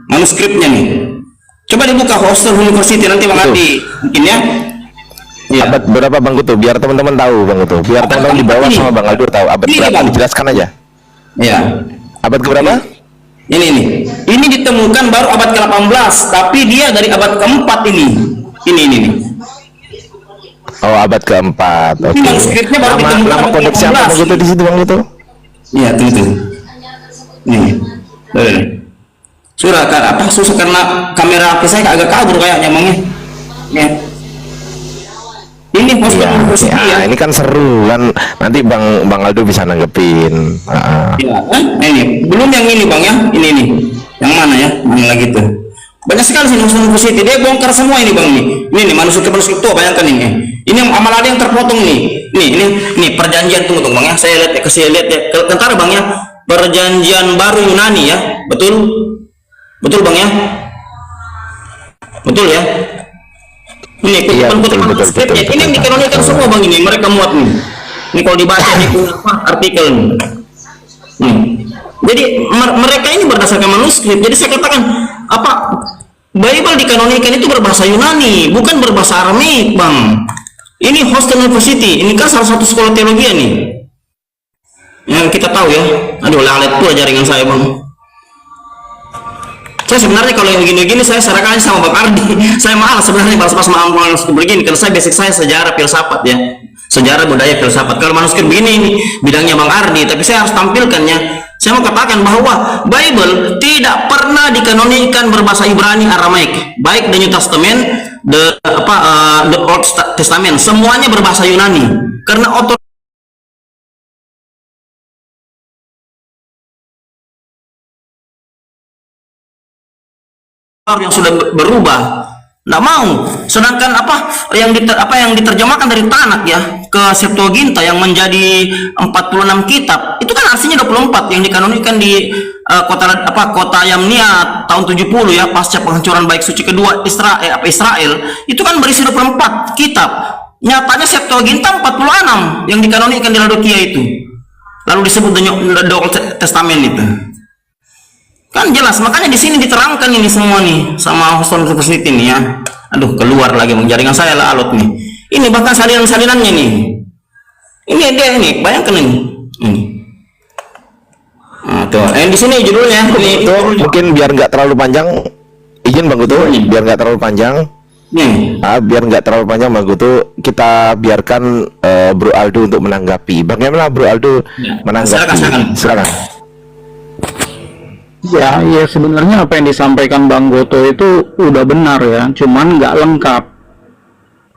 manuskripnya nih. Coba dibuka Boston University nanti Bang Adi mungkin ya. Ya. Abad berapa Bang Goto? Biar teman-teman tahu Bang Goto. Biar teman-teman di bawah sama Bang Aldo tahu abad Ini, berapa. Bang. Dijelaskan aja. Ya. Abad keberapa? Ini ditemukan baru abad ke-18, tapi dia dari abad ke-4 ini. Ini. Oh, abad keempat. Oke. manuskripnya baru ditemukan Nama abad kodeksnya apa Bang Goto di situ Bang Goto? Iya, itu. Nih. Susah karena kamera HP saya agak kabur kayaknya Bang ya. Nih. Ini Boston University ya. Ini kan seru kan. Nanti Bang Aldo bisa nanggepin. Iya, ini belum yang ini Bang ya. Ini Yang mana ya? Yang lagi tuh. Banyak sekali sih nusus itu. Dia bongkar semua ini bang nih. Ini nih manuskrip tua, bayangkan ini. Ini amal ada yang terpotong nih. Nih perjanjian, tunggu bang ya. Saya lihat ya. Tentara bang ya. Perjanjian baru Yunani ya. Betul bang ya. Betul ya. Ini kutipan manuskripnya. Ini yang dikanonikan semua bang ini. Mereka muat nih. Ini kalau dibaca di artikel nih. Jadi mereka ini berdasarkan manuskrip. Jadi saya katakan Bible dikanonikan itu berbahasa Yunani, bukan berbahasa Aramaik, bang. Ini Hostel University. Ini kan salah satu sekolah teologi nih. Yang kita tahu ya. Aduh, lalat pula jaringan saya, bang. Saya sebenarnya kalau yang gini-gini saya sarankan sama Bang Ardi. Saya malas sebenarnya pas manuskrip begini, karena saya basic saya sejarah filsafat ya. Sejarah budaya filsafat. Kalau manuskrip begini ini bidangnya Bang Ardi, tapi saya harus tampilkannya. Saya mau katakan bahwa Bible tidak pernah dikanonikan berbahasa Ibrani Aramaik, baik the New Testament, the Old Testament, semuanya berbahasa Yunani. Karena yang sudah berubah nggak mau, sedangkan yang diterjemahkan dari Tanak ya ke Septuaginta yang menjadi 46 kitab itu kan artinya 24 yang dikanonikan di kota Yamnia tahun 70 ya pasca penghancuran Bait Suci kedua Israel itu kan berisi 24 kitab. Nyatanya Septuaginta 46 yang dikanonikan di Laodikia itu, lalu disebut the Old Testament itu. Kan jelas, makanya di sini diterangkan ini semua nih sama Hostel University ini ya. Aduh, keluar lagi jaringan saya lah alot nih. Ini bahkan salinan-salinannya nih. Ini dia ini, bayangkan ini. Nah, tuh. Di sini judulnya ini. Mungkin biar nggak terlalu panjang, izin Bang Gutu, biar nggak terlalu panjang. Biar nggak terlalu panjang Bang Gutu, kita biarkan Bro Aldo untuk menanggapi. Bagaimana Bro Aldo menanggapi? Silakan. Ya sebenarnya apa yang disampaikan Bang Goto itu udah benar ya, cuman nggak lengkap.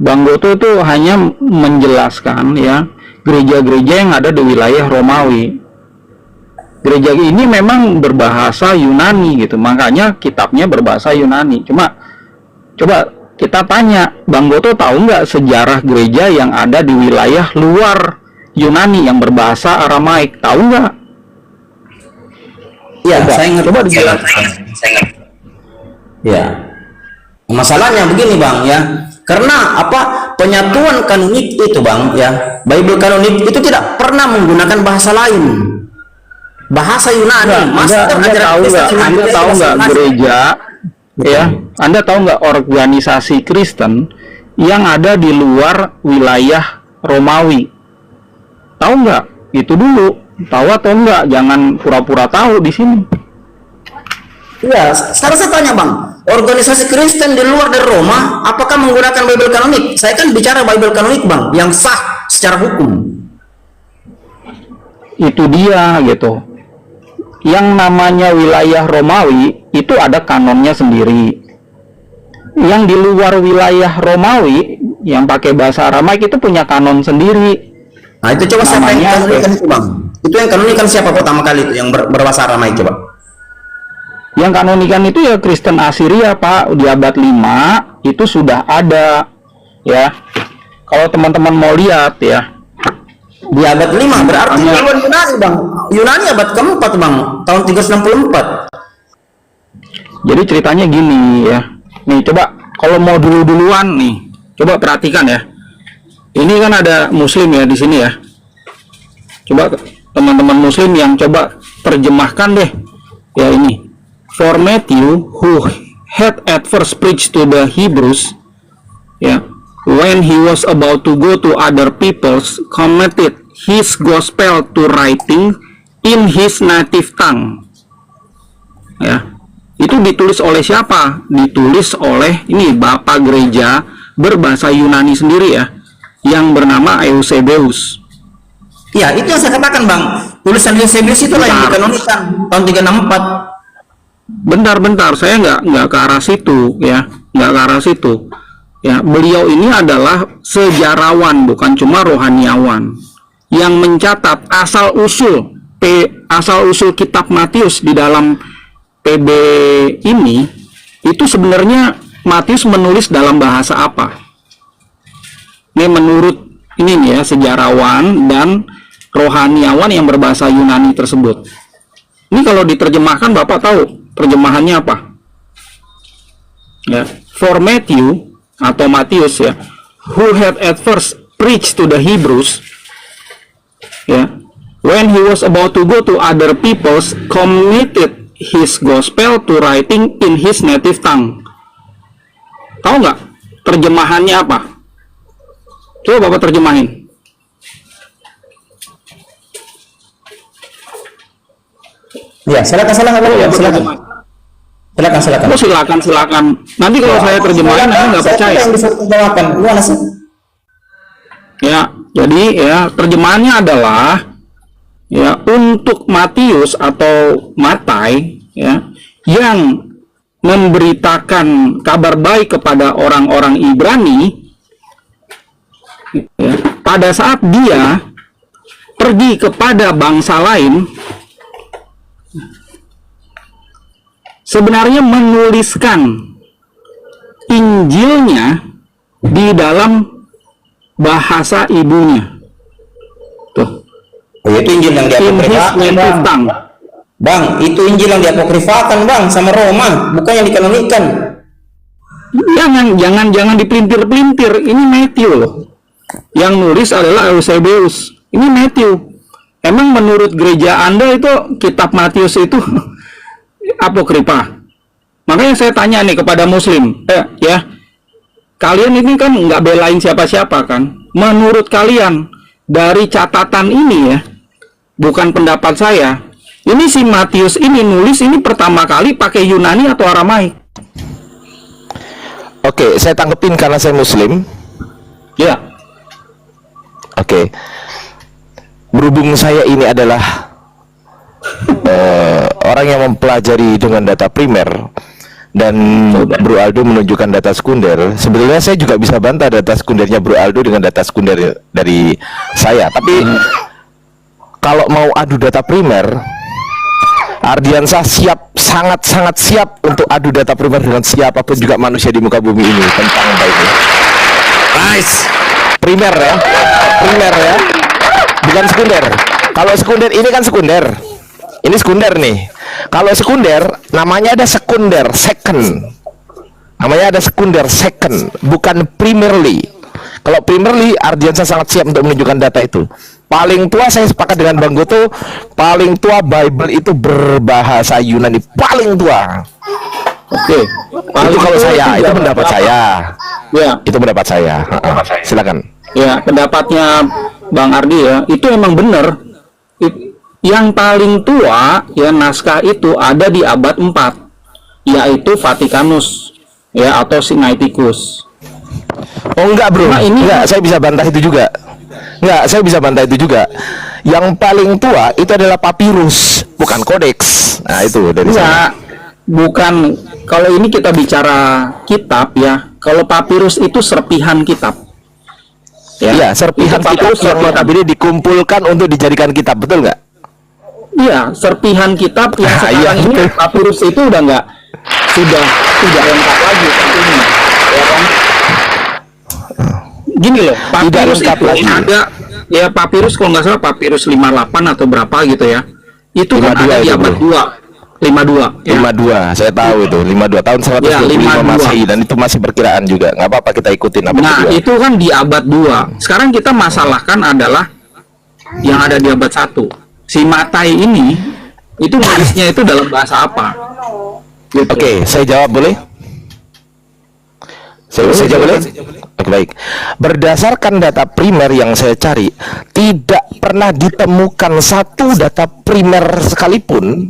Bang Goto itu hanya menjelaskan ya gereja-gereja yang ada di wilayah Romawi. Gereja ini memang berbahasa Yunani gitu, makanya kitabnya berbahasa Yunani. Coba kita tanya, Bang Goto tahu nggak sejarah gereja yang ada di wilayah luar Yunani yang berbahasa Aramaik? Tahu nggak? Ya, saya coba dijelaskan. Ya, masalahnya begini bang ya, karena penyatuan kanonik itu bang ya, Bible kanonik itu tidak pernah menggunakan bahasa lain, bahasa Yunani. Anda tahu nggak gereja ya? Anda tahu nggak organisasi Kristen yang ada di luar wilayah Romawi? Tahu nggak? Itu dulu. Tahu atau enggak? Jangan pura-pura tahu di sini. Iya, sekarang saya tanya bang, organisasi Kristen di luar dari Roma, apakah menggunakan Bible kanonik? Saya kan bicara Bible kanonik bang, yang sah secara hukum. Itu dia gitu. Yang namanya wilayah Romawi itu ada kanonnya sendiri. Yang di luar wilayah Romawi yang pakai bahasa Aramaik itu punya kanon sendiri. Nah itu coba siapa yang kanonikan itu bang? Itu yang kanonikan siapa pertama kali itu yang berbahasa Aramaik coba? Yang kanonikan itu ya Kristen Assyria Pak, di abad 5 itu sudah ada ya. Kalau teman-teman mau lihat ya, di abad 5 berarti lawan Yunani bang. Yunani abad keempat bang, tahun 364. Jadi ceritanya gini ya. Nih coba kalau mau duluan nih, coba perhatikan ya. Ini kan ada Muslim ya di sini ya. Coba teman-teman Muslim yang coba terjemahkan deh. Ya ini. For Matthew, who had at first preached to the Hebrews, ya, when he was about to go to other peoples, committed his gospel to writing in his native tongue. Ya, itu ditulis oleh siapa? Ditulis oleh ini Bapak Gereja berbahasa Yunani sendiri ya, yang bernama Eusebius. Ya, itu yang saya katakan bang. Tulisan Eusebius itulah yang dikanonikan tahun 364. Bentar, saya nggak ke arah situ ya, nggak ke arah situ. Ya, beliau ini adalah sejarawan, bukan cuma rohaniawan, yang mencatat asal usul kitab Matius di dalam PB ini itu sebenarnya Matius menulis dalam bahasa apa? Ini menurut ini nih ya, sejarawan dan rohaniawan yang berbahasa Yunani tersebut. Ini kalau diterjemahkan Bapak tahu terjemahannya apa? Ya, for Matthew atau Matius ya, who had at first preached to the Hebrews, ya, when he was about to go to other peoples, committed his gospel to writing in his native tongue. Tahu nggak terjemahannya apa? Coba Bapak terjemahin. Ya, silakan. Oh, silakan. Nanti kalau saya terjemahin, Anda nggak percaya. Yang disuruh terjemahkan, gimana sih? Ya, jadi ya terjemahannya adalah ya untuk Matius atau Matai ya yang memberitakan kabar baik kepada orang-orang Ibrani ya, pada saat dia pergi kepada bangsa lain sebenarnya menuliskan Injilnya di dalam bahasa ibunya. Tuh. Oh, itu Injil yang diapokrifakan, Bang. Itu Injil yang diapokrifakan, Bang, sama Roma, bukan yang dikanonikan. Jangan dipelintir-pelintir. Ini Matthew loh. Yang nulis adalah Eusebius. Ini Matthew. Emang menurut gereja Anda itu kitab Matius itu apokrifa? Makanya saya tanya nih kepada Muslim, ya, kalian ini kan nggak belain siapa-siapa kan? Menurut kalian dari catatan ini ya, bukan pendapat saya. Ini si Matius ini nulis ini pertama kali pakai Yunani atau Aramaik? Oke, saya tanggepin karena saya Muslim. Ya. Oke. Berhubung saya ini adalah orang yang mempelajari dengan data primer dan Bro Aldo menunjukkan data sekunder, sebenarnya saya juga bisa bantah data sekundernya Bro Aldo dengan data sekunder dari saya. Tapi kalau mau adu data primer, Ardiansah siap, sangat siap untuk adu data primer dengan siapapun juga manusia di muka bumi ini tentang Bible. Nice. Primer ya, bukan sekunder. Kalau sekunder ini kan sekunder. Ini sekunder nih. Kalau sekunder namanya ada sekunder second. Namanya ada sekunder second, bukan primarily. Kalau primarily, Ardiansah sangat siap untuk menunjukkan data itu. Paling tua, saya sepakat dengan Bang Goto, paling tua Bible itu berbahasa Yunani, paling tua. Oke. Itu kalau saya, itu pendapat saya. Ya. Itu pendapat saya. Silakan. Ya, pendapatnya Bang Ardi ya, itu emang benar. Yang paling tua ya naskah itu ada di abad 4, yaitu Vatikanus ya atau Sinaiticus. Oh enggak bro, nah, ini enggak, saya bisa bantah itu juga. Enggak, saya bisa bantah itu juga. Yang paling tua itu adalah papirus, bukan kodeks. Nah itu dari saya. Bukan. Kalau ini kita bicara kitab ya. Kalau papirus itu serpihan kitab. Ya, serpihan kitab yang notabene dikumpulkan untuk dijadikan kitab, betul nggak? Iya, serpihan kitab yang sekarang ini papirus itu udah sudah tidak lengkap lagi tentunya, ya kan? Gini loh, papirus itu ada ya, papirus kalau nggak salah papirus 58 atau berapa gitu ya. Itu kan ada di abad 2. 52 ya. 52, saya tahu itu 52 tahun 125 Masehi, dan itu masih perkiraan juga. Nggak apa-apa, kita ikutin abad Nah, 2. itu kan di abad 2. Sekarang kita masalahkan adalah yang ada di abad 1. Si Matai ini itu nulisnya itu dalam bahasa apa? Gitu. Oke, saya jawab boleh? Saya jawab boleh? Oke, baik. Berdasarkan data primer yang saya cari, tidak pernah ditemukan satu data primer sekalipun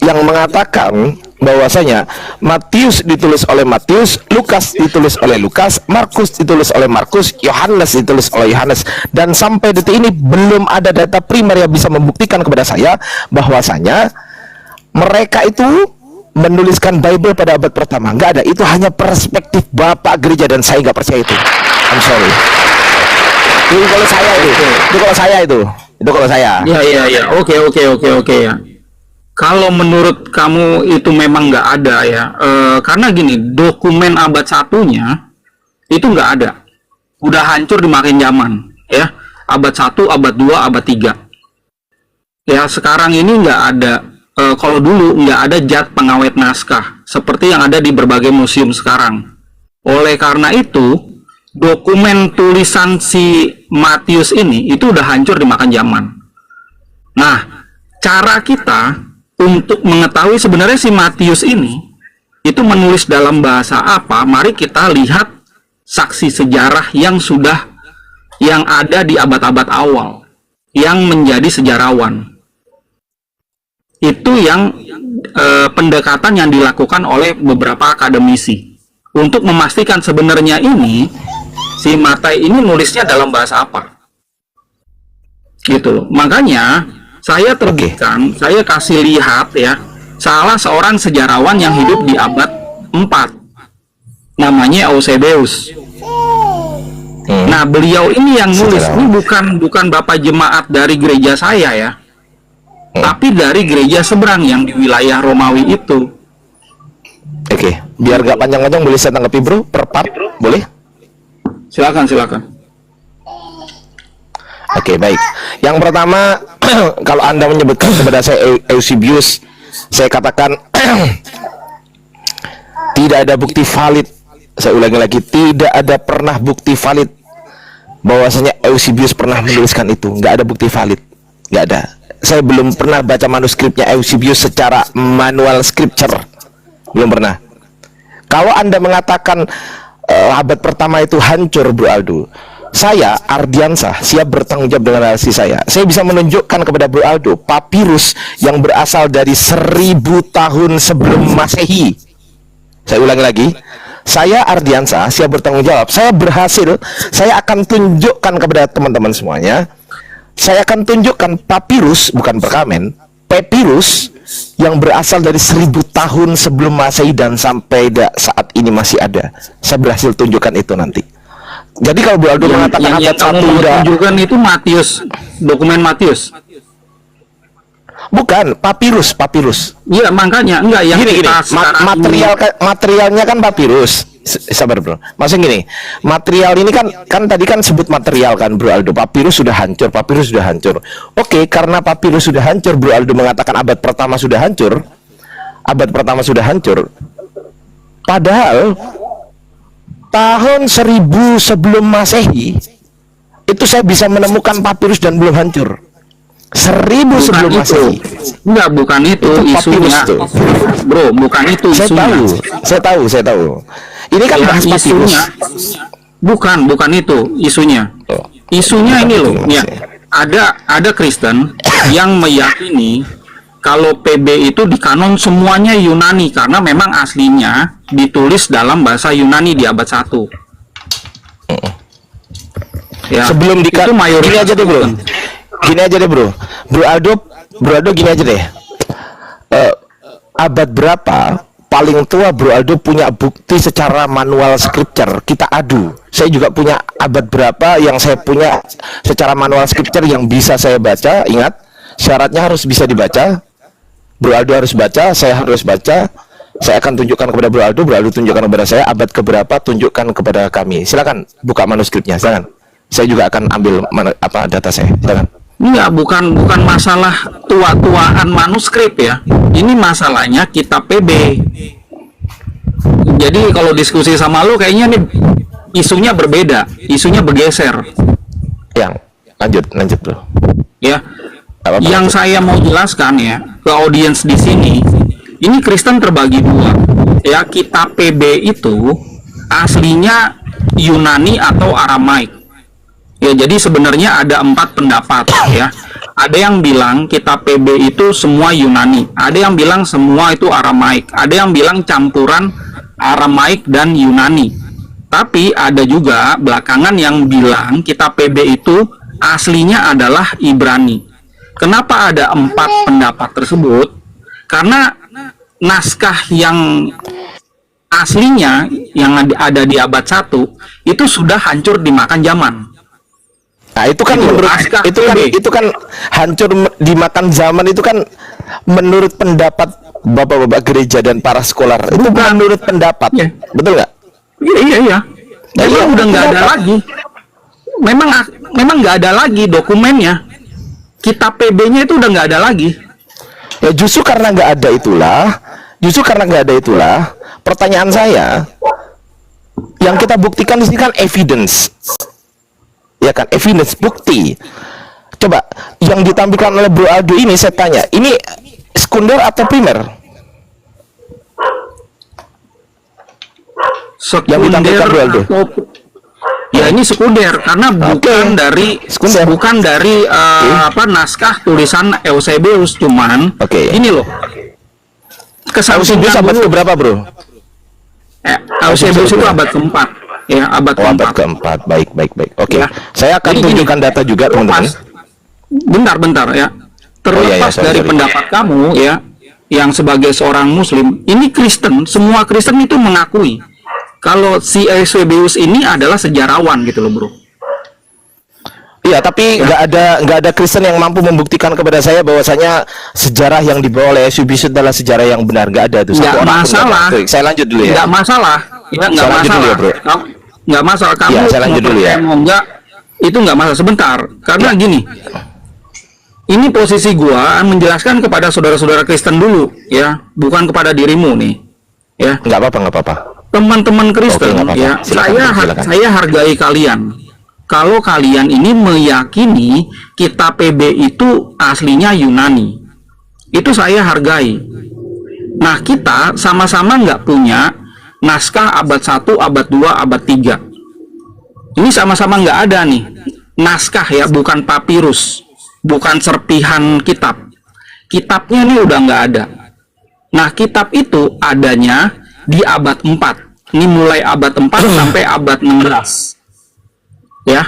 yang mengatakan bahwasanya Matius ditulis oleh Matius, Lukas ditulis oleh Lukas, Markus ditulis oleh Markus, Yohanes ditulis oleh Yohanes, dan sampai detik ini belum ada data primer yang bisa membuktikan kepada saya bahwasanya mereka itu menuliskan Bible pada abad pertama. Nggak ada, itu hanya perspektif Bapak gereja dan saya nggak percaya itu. I'm sorry. Itu kalau saya itu kalau saya. Ya. Oke ya. Kalau menurut kamu itu memang nggak ada ya, karena gini, dokumen abad satunya itu nggak ada, udah hancur dimakan zaman, ya. Abad 1, abad 2, abad 3. Ya, sekarang ini nggak ada, kalau dulu nggak ada zat pengawet naskah, seperti yang ada di berbagai museum sekarang. Oleh karena itu, dokumen tulisan si Matius ini itu udah hancur dimakan zaman. Nah, cara kita untuk mengetahui sebenarnya si Matius ini itu menulis dalam bahasa apa, mari kita lihat saksi sejarah yang ada di abad-abad awal yang menjadi sejarawan. Itu yang pendekatan yang dilakukan oleh beberapa akademisi untuk memastikan sebenarnya ini si Matai ini nulisnya dalam bahasa apa. Gitu loh. Makanya saya terbitkan, saya kasih lihat ya, salah seorang sejarawan yang hidup di abad 4. Namanya Eusebius. Nah, beliau ini yang nulis, ini bukan Bapak jemaat dari gereja saya ya. Tapi dari gereja seberang yang di wilayah Romawi itu. Oke, biar gak panjang-panjang boleh saya tanggapi bro, per part, boleh? Silakan. Oke, baik. Yang pertama, kalau Anda menyebutkan kepada saya Eusebius, saya katakan tidak ada bukti valid. Saya ulangi lagi, tidak ada pernah bukti valid bahwasanya Eusebius pernah menuliskan itu. Nggak ada bukti valid, nggak ada. Saya belum pernah baca manuskripnya Eusebius secara manual scripture, belum pernah. Kalau Anda mengatakan abad pertama itu hancur, Bro Aldo, saya Ardiansah siap bertanggung jawab dengan relasi saya. Saya bisa menunjukkan kepada Bro Aldo papirus yang berasal dari 1000 tahun sebelum Masehi. Saya ulangi lagi, saya Ardiansah siap bertanggung jawab. Saya berhasil, saya akan tunjukkan kepada teman-teman semuanya. Saya akan tunjukkan papirus, bukan perkamen, papirus yang berasal dari 1000 tahun sebelum Masehi dan sampai saat ini masih ada. Saya berhasil tunjukkan itu nanti. Jadi kalau Bu Aldo mengatakan abad 1 udah tunjukkan itu Matius, dokumen Matius. Bukan, papirus. Iya, makanya enggak yang Gini, kita materialnya kan papirus. Sabar bro, maksudnya gini, material ini kan tadi kan sebut material kan Bro Aldo, papirus sudah hancur. Oke, karena papirus sudah hancur, Bro Aldo mengatakan abad pertama sudah hancur. Padahal tahun 1000 sebelum Masehi itu saya bisa menemukan papirus dan belum hancur. 1000 sebelum Masehi. Enggak, bukan itu isunya. Bro, bukan itu isunya. Saya tahu. Ini kan bahas papirus. Bukan itu isunya. Isunya ini loh, ya. Ada Kristen yang meyakini kalau PB itu di kanon semuanya Yunani karena memang aslinya ditulis dalam bahasa Yunani di abad 1. Ya, sebelum itu mayoritas. Gini aja deh bro Aldo gini aja deh. Abad berapa paling tua Bro Aldo punya bukti secara manual scripture, kita adu. Saya juga punya abad berapa yang saya punya secara manual scripture yang bisa saya baca. Ingat, syaratnya harus bisa dibaca. Bro Aldo harus baca, saya harus baca. Saya akan tunjukkan kepada Bro Aldo tunjukkan kepada saya abad keberapa, tunjukkan kepada kami. Silakan buka manuskripnya, silakan. Saya juga akan ambil data saya, silakan. Enggak, bukan masalah tua-tuaan manuskrip ya. Ini masalahnya kitab PB. Jadi kalau diskusi sama lu kayaknya nih isunya berbeda, isunya bergeser. Yang lanjut bro. Ya. Yang saya mau jelaskan ya ke audiens di sini, ini Kristen terbagi dua. Ya, kitab PB itu aslinya Yunani atau Aramaik. Ya, jadi sebenarnya ada 4 pendapat ya. Ada yang bilang kitab PB itu semua Yunani, ada yang bilang semua itu Aramaik, ada yang bilang campuran Aramaik dan Yunani. Tapi ada juga belakangan yang bilang kitab PB itu aslinya adalah Ibrani. Kenapa ada 4 pendapat tersebut? Karena naskah yang aslinya yang ada di abad 1 itu sudah hancur dimakan zaman. Nah, itu kan menurut itu kan hancur dimakan zaman, itu kan menurut pendapat bapak-bapak gereja dan para scholar itu menurut pendapat, Iya. betul nggak? Iya. Nah, Memang iya, udah nggak ada kenapa? lagi. Memang nggak ada lagi dokumennya. Kitab PB-nya itu udah nggak ada lagi. Ya justru karena nggak ada itulah, pertanyaan saya, yang kita buktikan di sini kan evidence, ya kan, evidence, bukti. Coba yang ditampilkan oleh Bro Aldo ini, saya tanya, ini sekunder atau primer? Yang ditampilkan Bro Aldo. Ya ini sekunder karena bukan dari Sekunder. naskah tulisan Eusebius, cuman Oke. ini loh. Eusebius abad dulu. keberapa, Bro? Eusebius itu abad keempat. Ya, abad Oh, abad keempat. keempat. Baik. Oke. Ya. Saya akan Jadi gini, tunjukkan data juga, teman-teman. Bentar ya. Terlepas sorry. dari pendapat kamu ya, yang sebagai seorang Muslim, ini Kristen, semua Kristen itu mengakui kalau si Eusebius ini adalah sejarawan gitu loh, Bro. Iya, tapi nggak ada Kristen yang mampu membuktikan kepada saya bahwasanya sejarah yang dibawa oleh Eusebius adalah sejarah yang benar. Nggak ada tuh. Nggak masalah. Oke, saya lanjut dulu ya. Nggak masalah. Ya, nggak Saya lanjut dulu masalah. ya, Bro. Nggak masalah. Kamu Ya, saya lanjut mau dulu ya. percaya mau nggak, itu nggak masalah. Sebentar. Karena gini, ini posisi gua menjelaskan kepada saudara-saudara Kristen dulu, ya, bukan kepada dirimu nih, ya. Nggak apa-apa. Teman-teman Kristen, Oke, nggak apa-apa. ya, Silakan. saya hargai kalian. Kalau kalian ini meyakini kitab PB itu aslinya Yunani, itu saya hargai. Nah, kita sama-sama nggak punya naskah abad 1, abad 2, abad 3. Ini sama-sama nggak ada nih. Naskah ya, bukan papirus, bukan serpihan kitab. Kitabnya ini udah nggak ada. Nah, kitab itu adanya di abad 4. Ini mulai abad 4 sampai abad 16. Ya.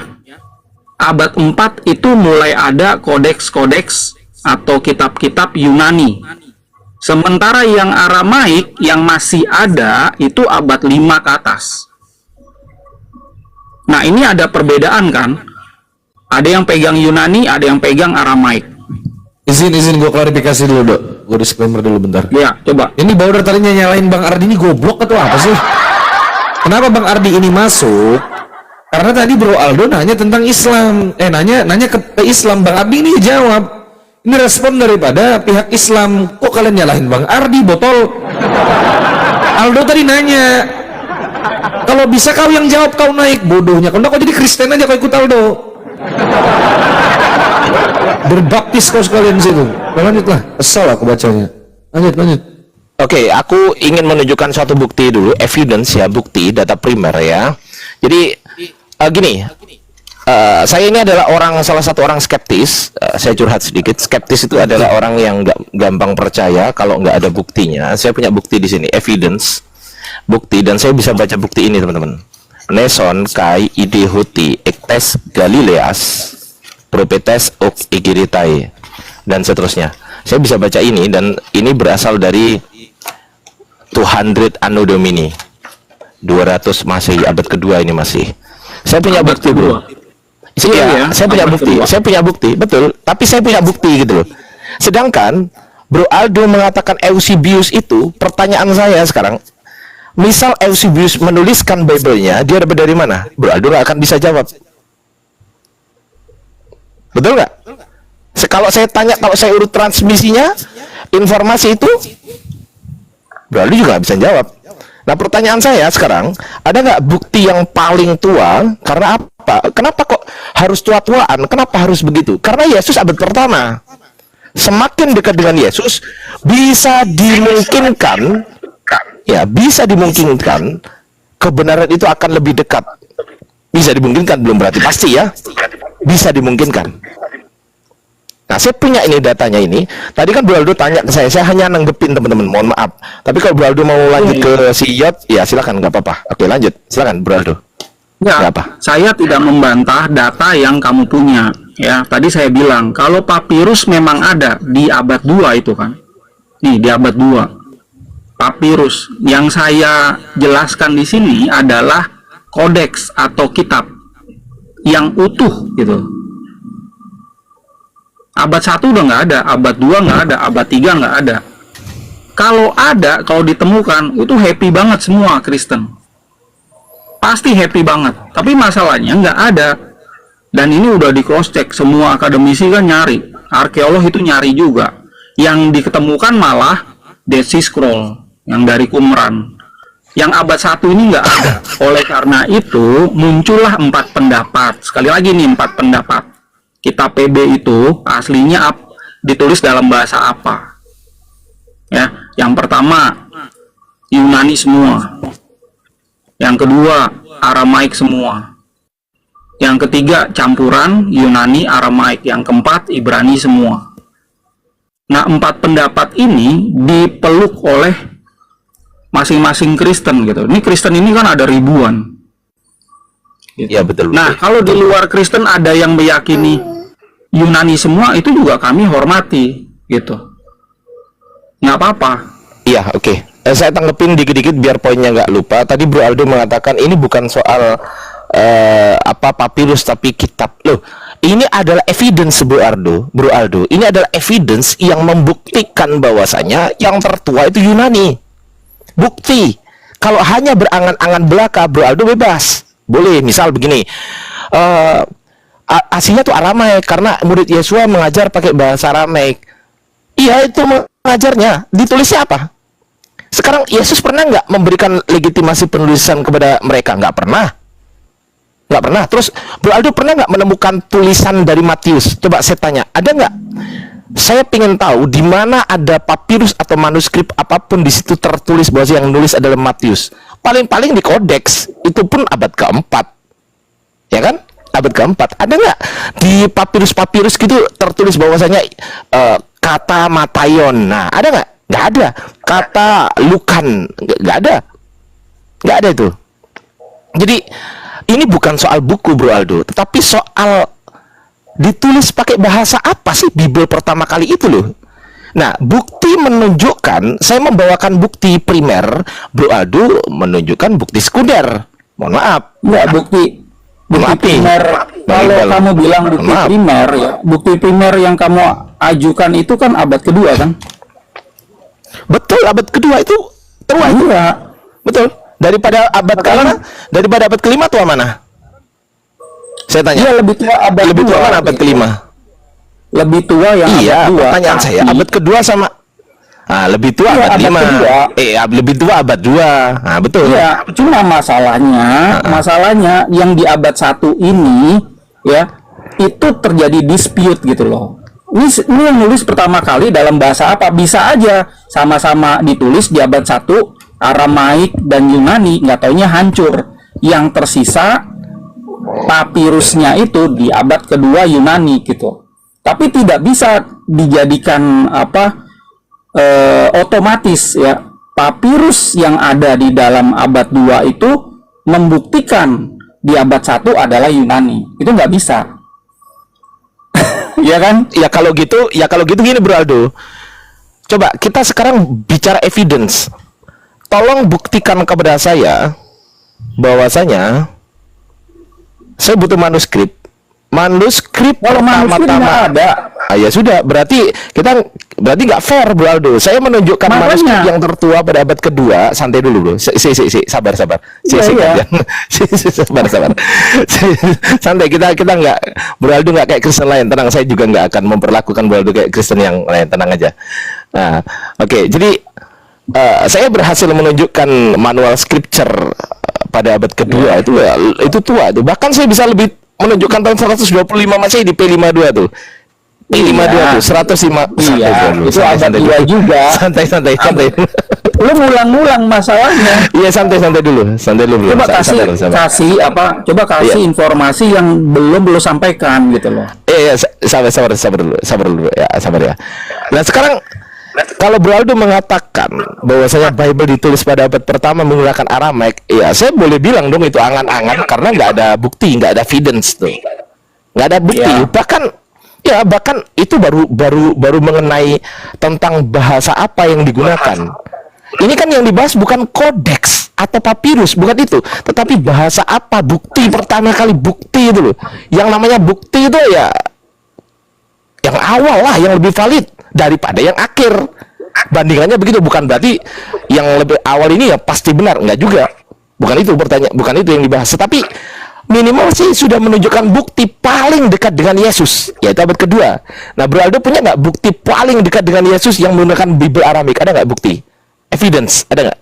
Abad 4 itu mulai ada kodeks-kodeks atau kitab-kitab Yunani. Sementara yang Aramaik yang masih ada itu abad 5 ke atas. Nah, ini ada perbedaan kan? Ada yang pegang Yunani, ada yang pegang Aramaik. Izin gue klarifikasi dulu, Dok. Gue disclaimer dulu bentar. Ya, coba. Ini Bauder tadinya nyalain Bang Ardi ini goblok atau apa sih? Kenapa Bang Ardi ini masuk? Karena tadi Bro Aldo nanya tentang Islam. Nanya ke Islam. Bang Ardi ini jawab. Ini respon daripada pihak Islam. Kok kalian nyalahin Bang Ardi, botol? Aldo tadi nanya. Kalau bisa kau yang jawab, kau naik. Bodohnya. Kalau kau jadi Kristen aja, kau ikut Aldo. Berbaptis kau sekalian situ. Lanjutlah. Kesel aku bacanya. Lanjut. Oke, aku ingin menunjukkan suatu bukti dulu, evidence ya, bukti, data primer ya. Jadi gini, saya ini adalah salah satu orang skeptis. Saya curhat sedikit. Skeptis itu adalah orang yang nggak gampang percaya kalau nggak ada buktinya. Saya punya bukti di sini, evidence, bukti, dan saya bisa baca bukti ini, teman-teman. Neson kai ide huti ektes Galileas propetes ok igiritai dan seterusnya. Saya bisa baca ini, dan ini berasal dari 200 Anno Domini 200 Masehi, abad kedua ini masih. Saya punya Abad bukti, kedua. Bro. Iya, Iya, saya punya abad bukti. kedua. Saya punya bukti, betul. Tapi saya punya bukti gitu loh. Sedangkan Bro Aldo mengatakan Eusebius itu, pertanyaan saya sekarang, misal Eusebius menuliskan Bible-nya, dia dapat dari mana? Bro Aldo nggak akan bisa jawab. Betul nggak? Kalau saya tanya, kalau saya urut transmisinya, informasi itu, Bro Aldo juga nggak bisa jawab. Nah, pertanyaan saya sekarang, ada nggak bukti yang paling tua? Karena apa? Kenapa kok harus tua-tuaan? Kenapa harus begitu? Karena Yesus abad pertama. Semakin dekat dengan Yesus, bisa dimungkinkan, ya, bisa dimungkinkan kebenaran itu akan lebih dekat. Bisa dimungkinkan, belum berarti pasti ya. Bisa dimungkinkan. Nah, saya punya ini datanya ini. Tadi kan Bro Aldo tanya ke saya hanya nanggepin, teman-teman. Mohon maaf. Tapi kalau Bro Aldo mau lanjut ke si Yot, ya silakan, nggak apa-apa. Oke, lanjut. Silakan Bro Aldo. Ya, Apa? saya tidak membantah data yang kamu punya. Ya, tadi saya bilang kalau papirus memang ada di abad 2 itu kan. Nih, di abad 2. Papirus yang saya jelaskan di sini adalah kodeks atau kitab yang utuh gitu. Abad 1 udah nggak ada, abad 2 nggak ada, abad 3 nggak ada. Kalau ada, kalau ditemukan, itu happy banget semua Kristen. Pasti happy banget. Tapi masalahnya nggak ada. Dan ini udah di cross check, semua akademisi kan nyari. Arkeolog itu nyari juga. Yang diketemukan malah Dead Sea Scroll, yang dari Qumran. Yang abad 1 ini nggak ada. Oleh karena itu, muncullah 4 pendapat. Sekali lagi nih, 4 pendapat. Kitab PB itu aslinya ditulis dalam bahasa apa? Ya, yang pertama Yunani semua, yang kedua Aramaik semua, yang ketiga campuran Yunani Aramaik, yang keempat Ibrani semua. Nah, 4 pendapat ini dipeluk oleh masing-masing Kristen gitu. Ini Kristen ini kan ada ribuan. Gitu. Ya betul. Nah, kalau di luar Kristen ada yang meyakini Yunani semua, itu juga kami hormati gitu. Nggak apa-apa. Iya, oke. Saya tanggepin dikit-dikit biar poinnya nggak lupa. Tadi Bro Aldo mengatakan ini bukan soal papirus tapi kitab. Loh, ini adalah evidence Bro Aldo. Ini adalah evidence yang membuktikan bahwasanya yang tertua itu Yunani. Bukti. Kalau hanya berangan-angan belaka, Bro Aldo bebas. Boleh, misal begini. Aslinya tuh Aramaik karena murid Yesua mengajar pakai bahasa Aramaik. Iya, itu mengajarnya. Ditulisnya apa? Sekarang Yesus pernah nggak memberikan legitimasi penulisan kepada mereka? Nggak pernah. Nggak pernah. Terus Bro Aldo pernah nggak menemukan tulisan dari Matius? Coba saya tanya, ada nggak? Saya ingin tahu di mana ada papirus atau manuskrip apapun di situ tertulis bahwa yang nulis adalah Matius. Paling-paling di kodeks, itu pun abad keempat, ya kan? Abad keempat. Ada nggak di papirus-papirus gitu tertulis bahwasanya kata Matayon? Nah, ada nggak? Nggak ada. Kata Lukan, nggak ada. Nggak ada itu. Jadi ini bukan soal buku Bro Aldo, tetapi soal ditulis pakai bahasa apa sih Bible pertama kali itu loh. Nah, bukti menunjukkan, saya membawakan bukti primer, Bro Aldo menunjukkan bukti sekunder. Mohon maaf. Nggak, bukti primer. Kalau kamu bilang bukti primer, ya, bukti primer yang kamu ajukan itu kan abad kedua kan? Betul, abad kedua itu tua. Iya. Betul. Daripada abad kelima, daripada abad kelima tua mana? Saya tanya. Iya, lebih tua abad lebih tua kedua. mana abad kelima? Lebih tua yang Iya, abad 2. pertanyaan saya, abad kedua sama lebih tua Iya, abad abad 5. kedua. Lebih tua abad 2. Nah, betul. Iya, cuma masalahnya yang di abad 1 ini ya, itu terjadi dispute gitu loh. Ini yang nulis pertama kali dalam bahasa apa? Bisa aja sama-sama ditulis di abad 1 Aramaik dan Yunani, nggak taunya hancur. Yang tersisa papirusnya itu di abad kedua Yunani gitu. Tapi tidak bisa dijadikan otomatis ya. Papirus yang ada di dalam abad 2 itu membuktikan di abad 1 adalah Yunani. Itu nggak bisa. Ya kan? Ya kalau gitu gini Bro Aldo. Coba kita sekarang bicara evidence. Tolong buktikan kepada saya bahwasanya saya butuh manuskrip. Kalau manuskrip nggak ada. Ya sudah, berarti nggak fair Bro Aldo. Saya menunjukkan manuskrip yang tertua pada abad kedua. Santai dulu Bro. Sabar. Sabar. Santai, kita nggak, Bro Aldo nggak kayak Kristen lain. Tenang, saya juga nggak akan memperlakukan Bro Aldo kayak Kristen yang lain. Tenang aja. Nah, oke. Jadi saya berhasil menunjukkan manual scripture pada abad kedua itu tua tuh. Bahkan saya bisa lebih menunjukkan tahun 125 Masehi di P52 tuh. P52 tuh 105. Iya, itu abad 2 juga. Santai. Lu ngulang-ngulang masalahnya. Iya, santai dulu. Coba kasih informasi yang belum sampaikan gitu loh. Iya, sabar dulu ya, sabar ya. Nah, sekarang kalau Bro Aldo mengatakan bahwasanya Bible ditulis pada abad pertama menggunakan Aramaik, ya saya boleh bilang dong itu angan-angan karena nggak ada bukti, nggak ada evidence tuh, nggak ada bukti. Bahkan itu baru mengenai tentang bahasa apa yang digunakan. Ini kan yang dibahas bukan kodeks atau papirus, bukan itu, tetapi bahasa apa, bukti pertama kali bukti itu loh. Yang namanya bukti itu ya Yang awal lah yang lebih valid daripada yang akhir. Bandingannya begitu, bukan berarti yang lebih awal ini ya pasti benar, enggak juga. Bukan itu bukan itu yang dibahas. Tetapi minimal sih sudah menunjukkan bukti paling dekat dengan Yesus, yaitu abad kedua. Nah, Bro Aldo punya nggak bukti paling dekat dengan Yesus yang menggunakan Bible Aramik? Ada nggak bukti? Evidence, ada nggak?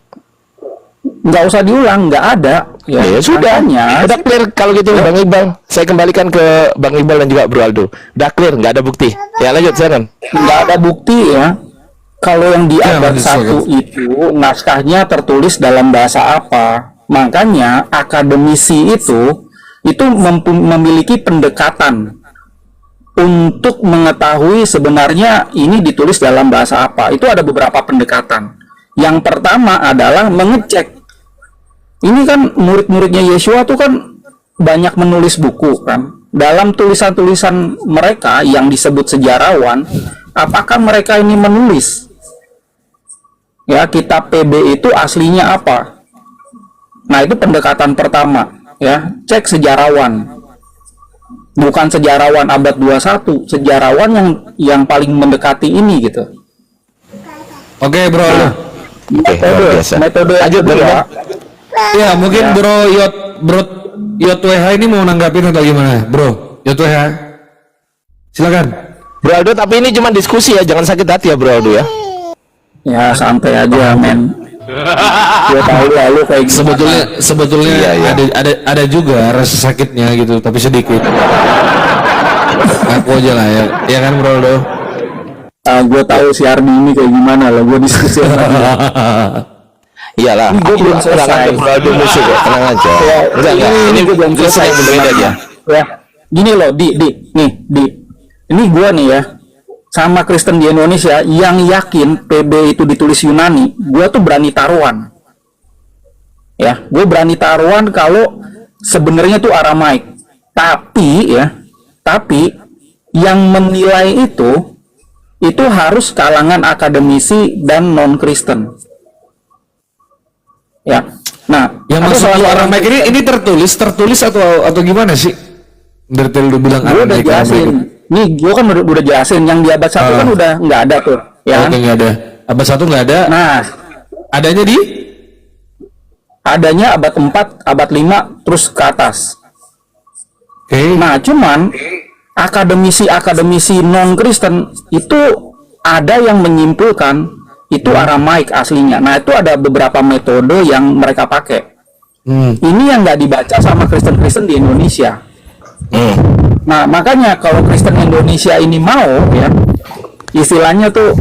Nggak usah diulang, nggak ada. Ya, sudah. Makanya, Udah clear kalau gitu, Bang Iqbal. Saya kembalikan ke Bang Iqbal dan juga Bro Aldo. Udah clear, nggak ada bukti. Ya lanjut, silakan. nggak ada bukti ya. Kalau yang di abad lanjut, 1 itu naskahnya tertulis dalam bahasa apa? Makanya akademisi itu memiliki pendekatan untuk mengetahui sebenarnya ini ditulis dalam bahasa apa. Itu ada beberapa pendekatan. Yang pertama adalah mengecek. Ini kan murid-muridnya Yesua tuh kan banyak menulis buku kan. Dalam tulisan-tulisan mereka yang disebut sejarawan, apakah mereka ini menulis? Ya, kitab PB itu aslinya apa? Nah, itu pendekatan pertama, ya. Cek sejarawan. Bukan sejarawan abad 21, sejarawan yang paling mendekati ini gitu. Oke, Bro. Nah, luar biasa. metode Lanjut, Bro. kedua, Ya, mungkin Bro Yot WH ini mau nanggapin atau gimana, Bro? Yot WH. Silakan. Bro Aldo, tapi ini cuma diskusi ya, jangan sakit hati ya Bro Aldo ya. ya santai aja, men. Gue tahu lalu kayak gimana. Sebetulnya Iya, iya. ada juga rasa sakitnya gitu, tapi sedikit. Aku aja lah ya. Ya kan, Bro Aldo? Gue tahu si Ardi ini kayak gimana lah. Gue diskusi sama dia. Iyalah, Ini gua belum tenang selesai. aja Bro Aldo musuh kok, tenang aja. Enggak, ini gue belum selesai berbeda sebenarnya. aja. Ya, gini loh, di. Ini gue nih ya, sama Kristen di Indonesia yang yakin PB itu ditulis Yunani, gue tuh berani taruhan. Ya, gue berani taruhan kalau sebenarnya tuh Aramaik. Tapi yang menilai itu harus kalangan akademisi dan non Kristen. Ya, nah, Yang ada maksud salah lu seorang Aramaik ini tertulis atau gimana sih? Dari tadi lu bilang gue udah Aramaik. jelasin. Nih, gue kan udah jelasin yang di abad 1 kan udah nggak ada tuh, ya. Oke, nggak ada. Abad 1 nggak ada. Nah, Adanya di? adanya abad 4, abad 5 terus ke atas. Oke. Nah, cuman akademisi non Kristen itu ada yang menyimpulkan itu Aramaik aslinya. Nah, itu ada beberapa metode yang mereka pakai. Ini yang nggak dibaca sama Kristen-Kristen di Indonesia. Nah, makanya kalau Kristen Indonesia ini mau ya, istilahnya tuh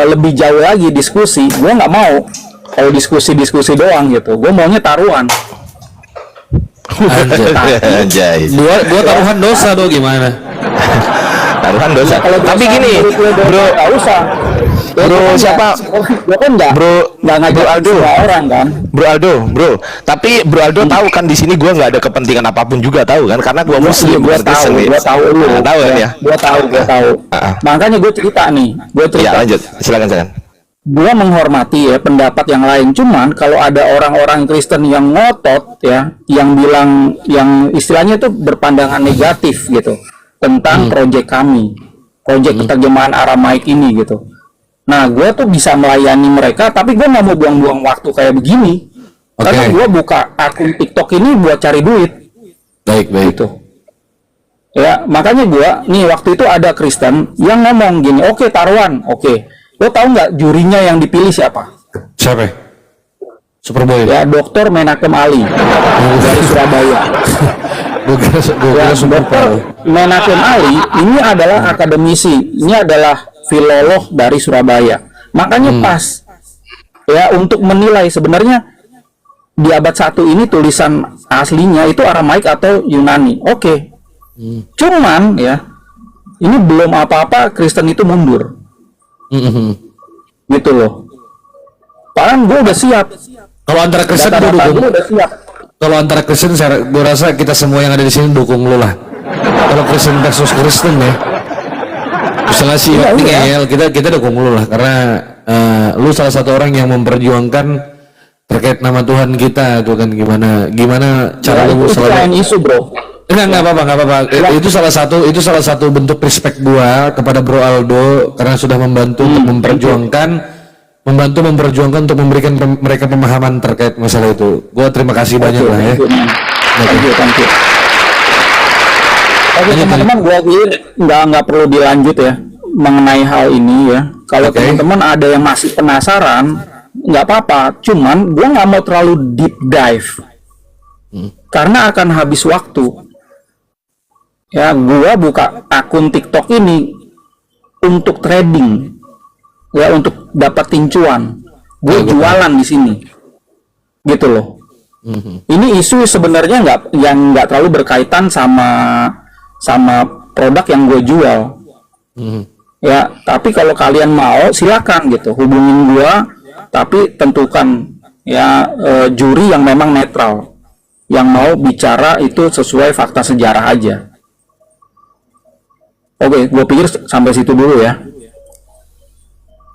lebih jauh lagi diskusi, gue nggak mau kalau diskusi doang gitu. Gue maunya taruhan. Anjay. Dua taruhan dosa dong gimana? Taruhan dosa. Kalau Tapi dosa gini, menurut lo dosa, Bro, nggak usah. Bro, siapa? Gue kan nggak ngajak Bro Aldo. semua orang kan. Bro. Tapi Bro Aldo tahu kan di sini gua nggak ada kepentingan apapun juga tahu kan, karena gua muslim Gue bukan Kristen nih. tahu lu. Nah, tahu kan ya? Gue tahu. Makanya gue cerita nih. Ya lanjut, silakan. Gue menghormati ya pendapat yang lain. Cuman kalau ada orang-orang Kristen yang ngotot ya, yang bilang, yang istilahnya itu berpandangan negatif gitu tentang proyek kami, proyek terjemahan Aramaik ini gitu. Nah, gue tuh bisa melayani mereka, tapi gue nggak mau buang-buang waktu kayak begini. Karena gue buka akun TikTok ini buat cari duit. Baik. Gitu. Ya, makanya gue nih waktu itu ada Kristen yang ngomong gini, oke, taruhan, oke. Lo tahu nggak jurinya yang dipilih siapa? Siapa? Superboy. Ya, Dr. Menakem Ali dari Surabaya. Gue kira Dr. Menakem Ali ini adalah akademisi, ini adalah filolog dari Surabaya. Makanya pas ya untuk menilai sebenarnya di abad 1 ini tulisan aslinya itu Aramaik atau Yunani. Oke. Cuman ya ini belum apa-apa Kristen itu mundur. Gitu loh. Padahal gue udah siap. Kalau antara Kristen gue Data-data dukung. gue udah siap. Kalau antara Kristen, gue rasa kita semua yang ada di sini dukung lu lah. Kalau Kristen versus Kristen ya, misalnya si Ngel, kita dukung lu lah, karena lu salah satu orang yang memperjuangkan terkait nama Tuhan kita tuh kan, gimana cara lu Itu selalu. lain isu, bro. Enggak apa-apa, enggak apa-apa. Itu salah satu bentuk respect gua kepada Bro Aldo karena sudah membantu untuk memperjuangkan untuk memberikan mereka pemahaman terkait masalah itu. Gua terima kasih banyak lah ya. Thank you. Oke teman-teman, gua pikir nggak perlu dilanjut ya mengenai hal ini ya. Kalau teman-teman ada yang masih penasaran, nggak apa-apa. Cuman gua nggak mau terlalu deep dive karena akan habis waktu. Ya, gua buka akun TikTok ini untuk trading, ya, untuk dapetin cuan. Gue jualan di sini, gitu loh. Ini isu sebenarnya nggak terlalu berkaitan sama produk yang gue jual. Ya, tapi kalau kalian mau silakan gitu, hubungin gue. Tapi tentukan ya juri yang memang netral, yang mau bicara itu sesuai fakta sejarah aja. Oke, gue pikir sampai situ dulu ya.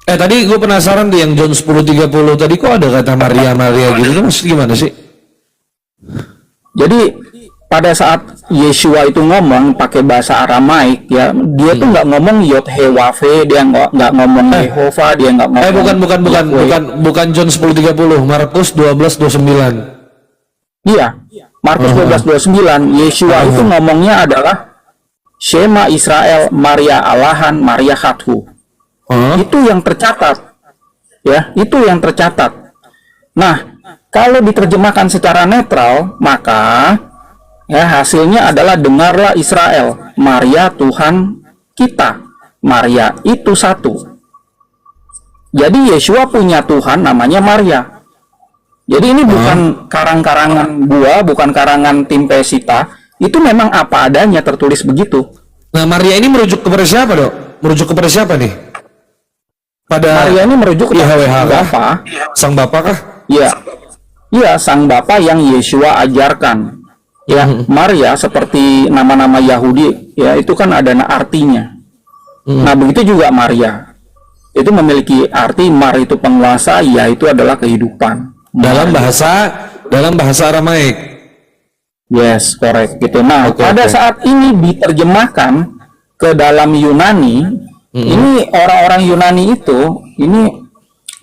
Tadi gue penasaran tuh yang John 10:30 tadi kok ada kata Maria gitu, itu maksud gimana sih? Jadi pada saat Yeshua itu ngomong pakai bahasa Aramaik ya, dia tuh nggak ngomong Yod He Wafe, dia nggak ngomong Yehova, dia nggak ngomong bukan John 10:30, Markus 12:29. Iya, Markus 12:29, Yeshua itu ngomongnya adalah Shema Israel, Maria Alahan, Maria Hathu. Itu yang tercatat, ya, itu yang tercatat. Nah, kalau diterjemahkan secara netral, maka ya hasilnya adalah dengarlah Israel, Maria Tuhan kita, Maria itu satu. Jadi Yeshua punya Tuhan namanya Maria. Jadi ini bukan karang-karangan gua, bukan karangan tim Pesita, itu memang apa adanya tertulis begitu. Nah, Maria ini merujuk kepada siapa, Dok? Merujuk kepada siapa nih? Pada Maria ini merujuk ke Bapa. Sang Bapa kah? Iya. Iya, Sang Bapa yang Yeshua ajarkan. Ya, Maria seperti nama-nama Yahudi, ya itu kan ada artinya. Nah, begitu juga Maria. Itu memiliki arti Mar itu penguasa, ya itu adalah kehidupan. Dalam bahasa Aramaik. Yes, correct gitu. Nah, pada saat ini diterjemahkan ke dalam Yunani, ini orang-orang Yunani itu ini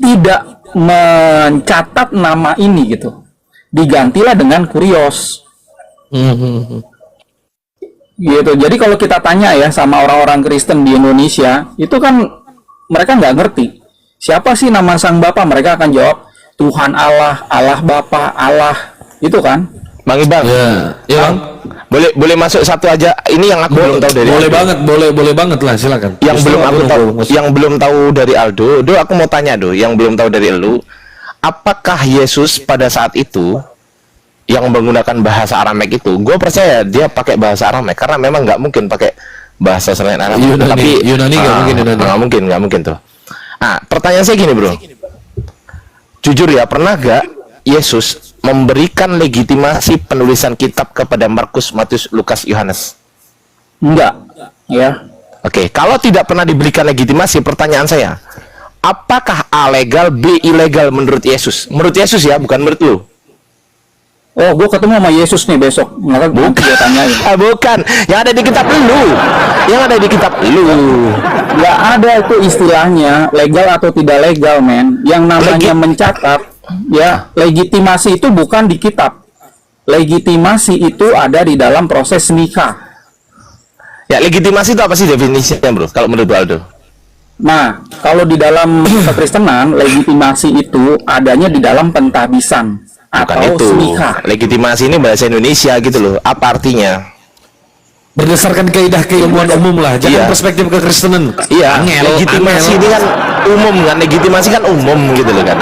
tidak mencatat nama ini gitu. Digantilah dengan kurios. Gitu. Jadi kalau kita tanya ya sama orang-orang Kristen di Indonesia, itu kan mereka nggak ngerti siapa sih nama Sang Bapa. Mereka akan jawab Tuhan Allah, Allah Bapa, Allah, itu kan. Bang Ibang, ya Bang. Boleh masuk satu aja. Ini yang aku belum tahu dari boleh banget lah, silakan. Yang belum tahu dari Aldo, aku mau tanya yang belum tahu dari lu, apakah Yesus pada saat itu yang menggunakan bahasa Aramaik itu? Gue percaya dia pakai bahasa Aramaik karena memang nggak mungkin pakai bahasa selain Aramaik. Tapi Yunani nggak mungkin tuh. Nah, pertanyaan saya gini, bro. Jujur ya, pernah gak Yesus memberikan legitimasi penulisan kitab kepada Markus, Matius, Lukas, Yohanes? Enggak, ya. Oke, kalau tidak pernah diberikan legitimasi, pertanyaan saya, apakah A legal, B ilegal menurut Yesus? Menurut Yesus ya, bukan menurut lu. Oh, gue ketemu sama Yesus nih besok. Maka gue tanyain. Bukan, yang ada di kitab lu. Yang ada di kitab lu. Nggak ada itu istilahnya legal atau tidak legal, men. Yang namanya mencatat, ya, legitimasi itu bukan di kitab. Legitimasi itu ada di dalam proses nikah. Ya, legitimasi itu apa sih definisinya, bro? Kalau menurut Aldo? Nah, kalau di dalam kekristenan, legitimasi itu adanya di dalam pentahbisan Bukan atau itu. nikah. Legitimasi ini bahasa Indonesia gitu loh. Apa artinya? Berdasarkan kaidah keilmuan umum lah, jangan perspektif kekristenan. Iya, legitimasi ini kan umum kan, legitimasi kan umum gitu loh kan.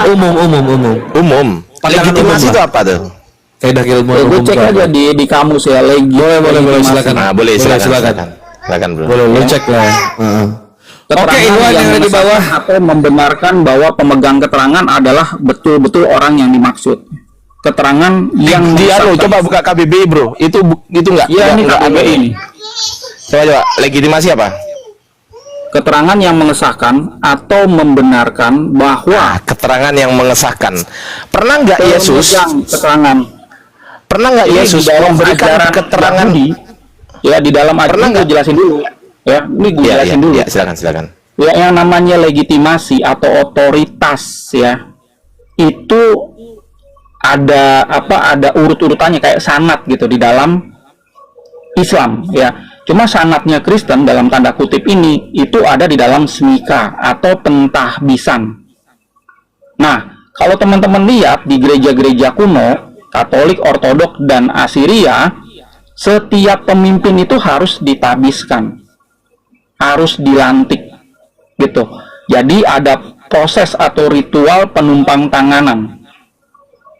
Umum. Legitimasi itu apa tuh? Kaidah keilmuan Gue umum. cek aja di kamus ya, Boleh silakan. Nah, silakan bro. Boleh lu cek lah. Oke, yang ada di bawah atau membenarkan bahwa pemegang keterangan adalah betul-betul orang yang dimaksud. Keterangan yang dia lo coba buka KBBI bro, itu enggak? Iya, ini KBBI ini. Coba legitimasi apa? Keterangan yang mengesahkan atau membenarkan bahwa keterangan yang mengesahkan. Pernah nggak Yesus keterangan Pernah nggak Ini Yesus di dalam memberikan ajaran keterangan? Yahudi, ya di dalam Pernah ajaran nggak? gue jelasin dulu. Ya, ini gue jelasin dulu. Ya, silakan. Ya, yang namanya legitimasi atau otoritas ya, itu ada ada urut-urutannya kayak sanad gitu di dalam Islam ya. Cuma sanadnya Kristen dalam tanda kutip ini itu ada di dalam smika atau pentahbisan. Nah, kalau teman-teman lihat di gereja-gereja kuno, Katolik, Ortodok, dan Asiria, setiap pemimpin itu harus ditabiskan, harus dilantik, gitu. Jadi ada proses atau ritual penumpang tanganan.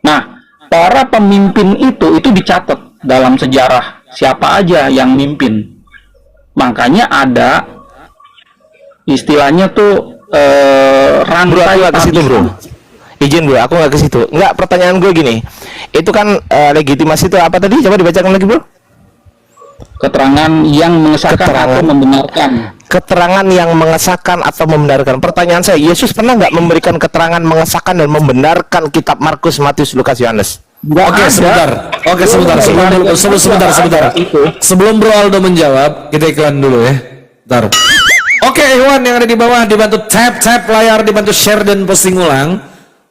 Nah, para pemimpin itu dicatat dalam sejarah siapa aja yang mimpin. Makanya ada istilahnya tuh rantai Bro, ke situ, Bro. tabisan. Izin, Bro, aku nggak ke situ. Nggak, pertanyaan gue gini. Itu kan legitimasi itu apa tadi? Coba dibacakan lagi, Bro. Keterangan yang mengesahkan atau membenarkan. Keterangan yang mengesahkan atau membenarkan. Pertanyaan saya, Yesus pernah nggak memberikan keterangan mengesahkan dan membenarkan kitab Markus, Matius, Lukas, Yohanes? Oke, sebentar. Sebentar. Sebelum Bro Aldo menjawab, kita iklan dulu ya. Bentar. Oke, Iwan yang ada di bawah dibantu tap layar, dibantu share dan posting ulang.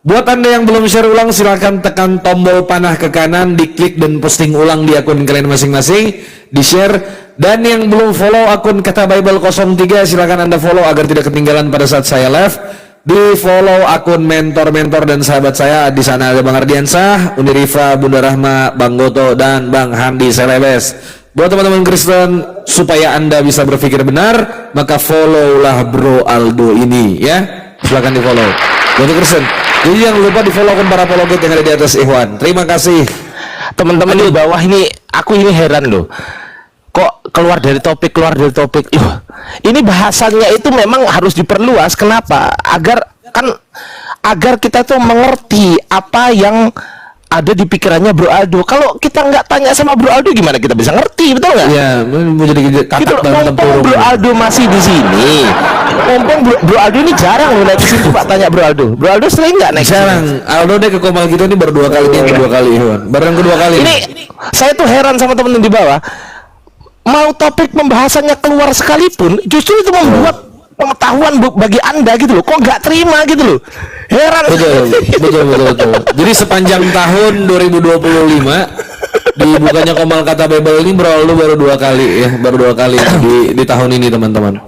Buat Anda yang belum share ulang, silakan tekan tombol panah ke kanan, diklik dan posting ulang di akun kalian masing-masing, di-share. Dan yang belum follow akun Kata Bible 03, silakan Anda follow agar tidak ketinggalan pada saat saya live. Di follow akun mentor-mentor dan sahabat saya. Di sana ada Bang Ardiansah, Unirifa, Bunda Rahma, Bang Goto, dan Bang Handi Selebes. Buat teman-teman Kristen, supaya Anda bisa berpikir benar, maka followlah Bro Aldo ini ya. Silakan di follow. Buat Kristen, jadi jangan lupa di follow akun para apologet yang ada di atas Ikhwan. Terima kasih. Teman-teman di bawah ini, aku ini heran loh. Kok keluar dari topik. Loh, ini bahasanya itu memang harus diperluas. Kenapa? Agar kita tuh mengerti apa yang ada di pikirannya Bro Aldo. Kalau kita nggak tanya sama Bro Aldo, gimana kita bisa ngerti, betul nggak? Ya, mau jadi Gitu, katak dalam mumpung tempurung. Bro Aldo masih di sini. Mumpung Bro Aldo ini jarang loh naik ke situ, Pak. Tanya Bro Aldo. Bro Aldo sering nggak naik ke Jarang. sini? Aldo deh ke Komal kita ini baru 2 kali, ini yang kedua kali Ikhwan. Baru yang kedua kali. Ini saya tuh heran sama teman-teman di bawah. Mau topik pembahasannya keluar sekalipun, justru itu membuat pengetahuan bagi Anda gitu loh. Kok nggak terima gitu loh? Heran. Betul. Jadi sepanjang tahun 2025 di bukannya Komal Kata Bible ini Bro Aldo baru 2 kali ya, baru 2 kali di tahun ini teman-teman.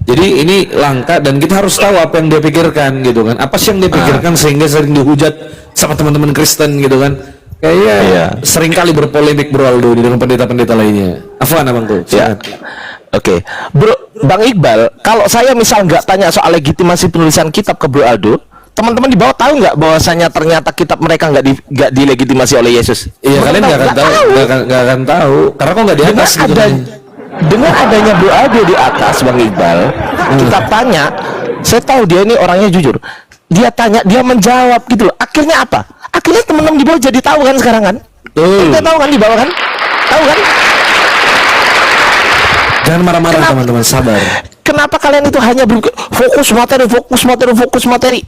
Jadi ini langka dan kita harus tahu apa yang dia pikirkan gitu kan. Apa sih yang dia pikirkan sehingga sering dihujat sama teman-teman Kristen gitu kan. Kayaknya sering kali berpolemik Bro Aldo di dengan pendeta-pendeta lainnya. Afwan abang tuh. Ya. Oke, Bro, Bang Iqbal, kalau saya misal nggak tanya soal legitimasi penulisan kitab ke Bro Aldo, teman-teman di bawah tahu nggak bahwasanya ternyata kitab mereka nggak dilegitimasi oleh Yesus? Iya, kalian nggak akan tahu, nggak akan tahu. Karena kok nggak di atas gitu. Dengan adanya Bro Aldo di atas, Bang Iqbal, kita tanya, saya tahu dia ini orangnya jujur. Dia tanya, dia menjawab gitu loh. Akhirnya apa? Akhirnya teman-teman di bawah jadi tahu kan sekarang kan? Kita tahu kan di bawah kan? Tahu kan? Jangan marah-marah teman-teman, sabar. Kenapa kalian itu hanya fokus materi?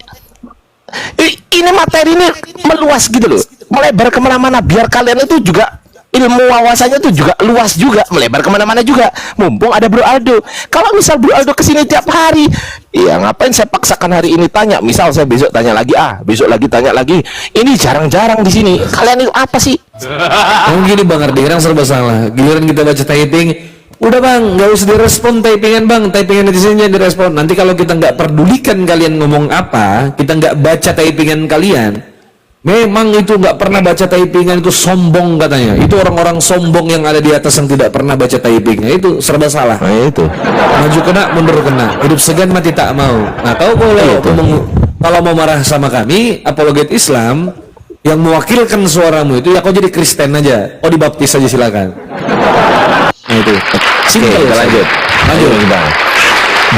Ini materi ini meluas gitu loh, melebar kemana-mana. Biar kalian itu juga ilmu wawasannya itu juga luas juga, melebar kemana-mana juga. Mumpung ada Bro Aldo. Kalau misal Bro Aldo kesini tiap hari, ya ngapain saya paksakan hari ini tanya? Misal saya besok tanya lagi, besok lagi tanya lagi. Ini jarang-jarang di sini. Kalian itu apa sih? Gini Bang Ardi, kadang serba salah. Giliran kita baca typing, udah Bang, nggak usah direspon typingan Bang, typingan netizennya direspon. Nanti kalau kita nggak pedulikan kalian ngomong apa, kita nggak baca typingan kalian, memang itu nggak pernah baca typingan itu sombong katanya. Itu orang-orang sombong yang ada di atas yang tidak pernah baca typingnya, itu serba salah. Nah, itu. Maju kena, mundur kena. Hidup segan mati tak mau. Nah, tahu kalau mau marah sama kami, apologet Islam yang mewakilkan suaramu itu ya kau jadi Kristen aja, kau dibaptis aja silakan. Nah itu. Oke, kita lanjut Bang.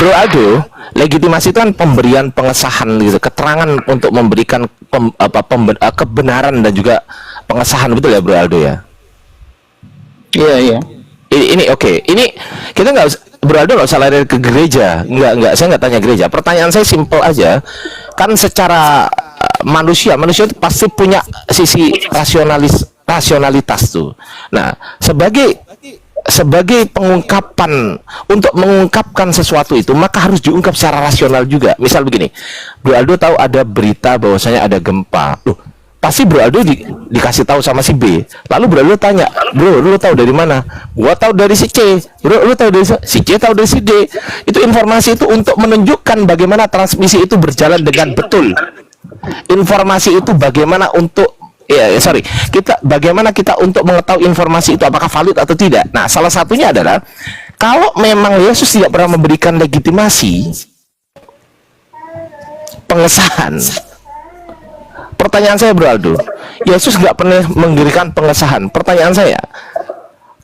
Bro Aldo, legitimasi itu kan pemberian pengesahan gitu, keterangan untuk memberikan kebenaran dan juga pengesahan, betul ya Bro Aldo ya? Iya. Ini oke. Ini kita nggak Bro Aldo nggak usah lari ke gereja. Nggak, saya nggak tanya gereja. Pertanyaan saya simpel aja. Kan secara manusia itu pasti punya sisi rasionalitas tuh. Nah, sebagai pengungkapan, untuk mengungkapkan sesuatu itu maka harus diungkap secara rasional juga. Misal begini, Bro Aldo tahu ada berita bahwasanya ada gempa. Loh, pasti Bro Aldo dikasih tahu sama si B. Lalu Bro Aldo tanya, "Bro, lu tahu dari mana?" "Gua tahu dari si C." "Bro, lu tahu dari si C, tahu dari si D." Itu informasi itu untuk menunjukkan bagaimana transmisi itu berjalan dengan betul. Informasi itu bagaimana untuk bagaimana kita untuk mengetahui informasi itu apakah valid atau tidak. Nah, salah satunya adalah kalau memang Yesus tidak pernah memberikan legitimasi pengesahan. Pertanyaan saya, Bro Aldo, Yesus nggak pernah memberikan pengesahan. Pertanyaan saya,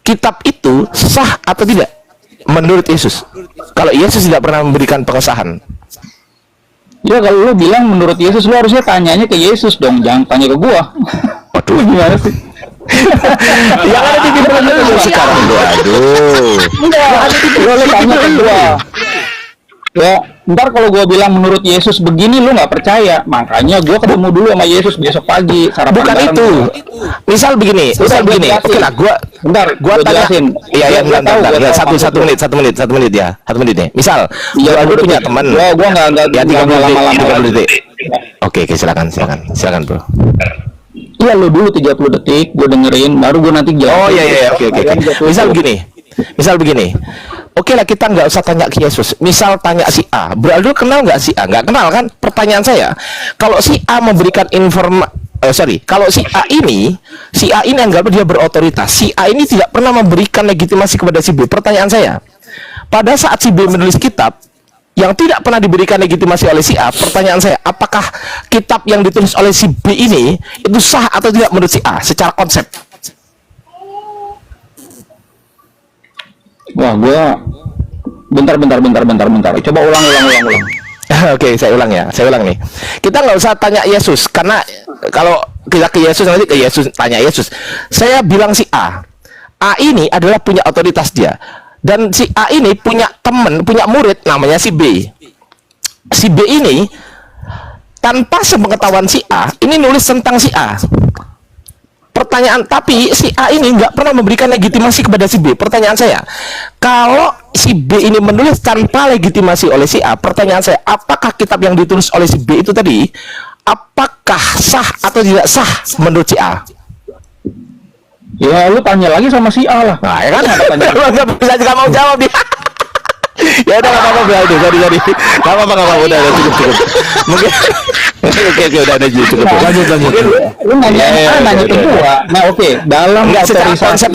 kitab itu sah atau tidak menurut Yesus? Kalau Yesus tidak pernah memberikan pengesahan. Ya kalau lu bilang menurut Yesus, lu harusnya tanyanya ke Yesus dong, jangan tanya ke gua. Waduh, Gimana sih? yang ada di pikiran lu sekarang, Bro Aldo. Enggak, lu tanya ke gua. Ya, ntar kalau gua bilang menurut Yesus begini, lu nggak percaya. Makanya gua ketemu dulu sama Yesus besok pagi. Bukan bareng itu. gua. Misal begini. Oke lah, gua tanya. jelasin. Iya, Gua tahu, bentar. gua Ya, tahu satu menit ya. 1 menit ya. Misal, Iya, Bro punya teman. Gua nggak Ya, 30 lama-lama. detik. Oke, silakan, Bro. Iya, lu dulu 30 detik, gua dengerin, baru gua nanti jawab. Oh iya, oke. Misal begini. Oke lah, kita nggak usah tanya ke Yesus. Misal tanya si A, Bro Aldo kenal nggak si A? Nggak kenal kan? Pertanyaan saya, kalau si A memberikan kalau si A ini anggap dia berotoritas. Si A ini tidak pernah memberikan legitimasi kepada si B. Pertanyaan saya, pada saat si B menulis kitab yang tidak pernah diberikan legitimasi oleh si A, pertanyaan saya, apakah kitab yang ditulis oleh si B ini itu sah atau tidak menurut si A secara konsep? Wah, gua bentar. Coba ulang. Oke, saya ulang nih. Kita nggak usah tanya Yesus, karena kalau kita ke Yesus nanti ke Yesus tanya Yesus. Saya bilang si A ini adalah punya otoritas dia, dan si A ini punya teman, punya murid namanya si B. Si B ini tanpa sepengetahuan si A ini nulis tentang si A. Pertanyaan, tapi si A ini nggak pernah memberikan legitimasi kepada si B. Pertanyaan saya, kalau si B ini menulis tanpa legitimasi oleh si A, pertanyaan saya, apakah kitab yang ditulis oleh si B itu tadi, apakah sah atau tidak sah menurut si A? Ya, lu tanya lagi sama si A lah. Nah, ya kan? Nggak bisa juga mau jawab dia. Ya udah, nggak apa-apa, Bro Aldo. Sorry. Nggak apa-apa, udah cukup. Mungkin oke, udah cukup. Lanjut. Lu nanya ke gua. Nah, oke, dalam Enggak, secara otorisasi konsep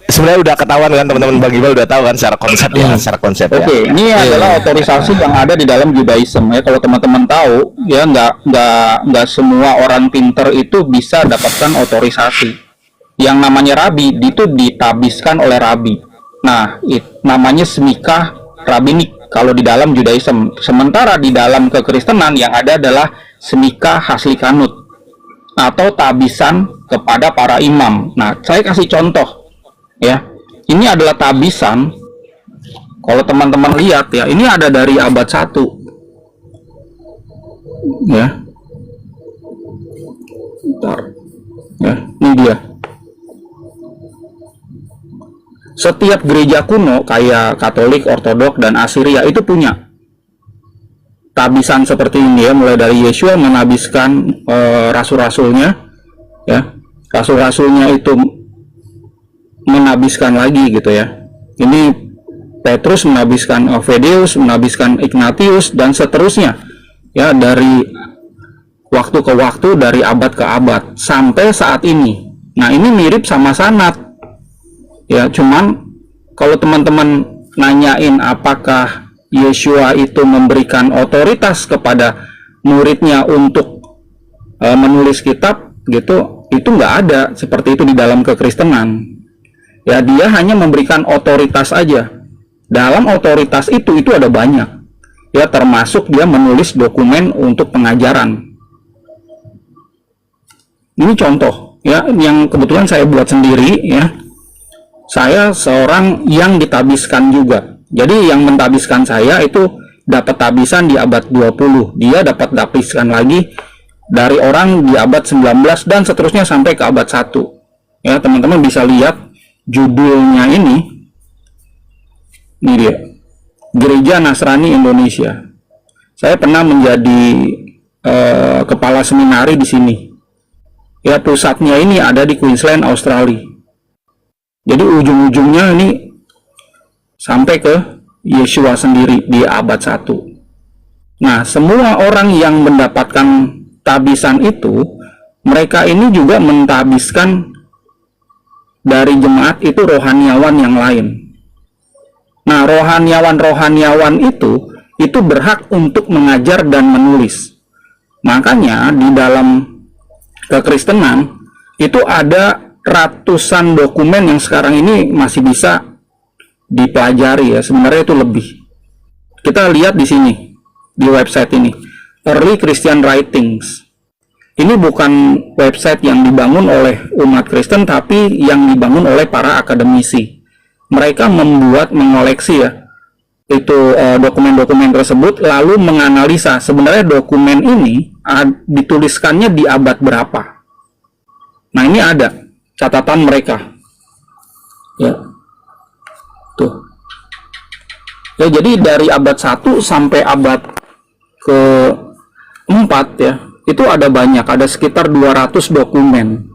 sebenarnya udah ketahuan kan, teman-man Bang Iqbal udah tahu kan secara konsep ya, secara konsep ya. Oke, ini adalah otorisasi yang ada di dalam Judaism ya. Kalau teman-teman tahu, ya nggak semua orang pinter itu bisa dapatkan otorisasi. Yang namanya rabi itu ditabiskan oleh rabi. Nah, namanya semikah rabinik kalau di dalam Judaism. Sementara di dalam kekristenan yang ada adalah semikah haslikanut atau tabisan kepada para imam. Nah, saya kasih contoh ya. Ini adalah tabisan. Kalau teman-teman lihat ya, ini ada dari abad 1. Ya. Bentar. Ya, ini dia. Setiap gereja kuno kayak Katolik, Ortodok, dan Assyria itu punya tabisan seperti ini ya, mulai dari Yesua menabiskan rasul-rasulnya ya. Rasul-rasulnya itu menabiskan lagi gitu ya. Ini Petrus menabiskan Ovidius, menabiskan Ignatius, dan seterusnya ya, dari waktu ke waktu, dari abad ke abad sampai saat ini. Nah, ini mirip sama sanad ya, cuman kalau teman-teman nanyain apakah Yesua itu memberikan otoritas kepada muridnya untuk menulis kitab gitu, itu nggak ada seperti itu di dalam kekristenan ya. Dia hanya memberikan otoritas aja. Dalam otoritas itu ada banyak ya, termasuk dia menulis dokumen untuk pengajaran. Ini contoh ya, yang kebetulan saya buat sendiri ya. Saya seorang yang ditabiskan juga. Jadi yang mentabiskan saya itu dapat tabisan di abad 20. Dia dapat tabisan lagi dari orang di abad 19 dan seterusnya sampai ke abad 1. Ya, teman-teman bisa lihat judulnya ini dia, Gereja Nasrani Indonesia. Saya pernah menjadi kepala seminari di sini. Ya, pusatnya ini ada di Queensland, Australia. Jadi ujung-ujungnya ini sampai ke Yeshua sendiri di abad 1. Nah, semua orang yang mendapatkan tabisan itu, mereka ini juga mentabiskan dari jemaat itu rohaniawan yang lain. Nah, rohaniawan itu berhak untuk mengajar dan menulis. Makanya di dalam kekristenan itu ada ratusan dokumen yang sekarang ini masih bisa dipelajari ya. Sebenarnya itu lebih. Kita lihat di sini, di website ini, Early Christian Writings. Ini bukan website yang dibangun oleh umat Kristen, tapi yang dibangun oleh para akademisi. Mereka mengoleksi ya, itu dokumen-dokumen tersebut, lalu menganalisa sebenarnya dokumen ini dituliskannya di abad berapa. Nah, ini ada catatan mereka. Ya. Tuh. Ya, jadi dari abad 1 sampai abad ke-4 ya, itu ada banyak, ada sekitar 200 dokumen.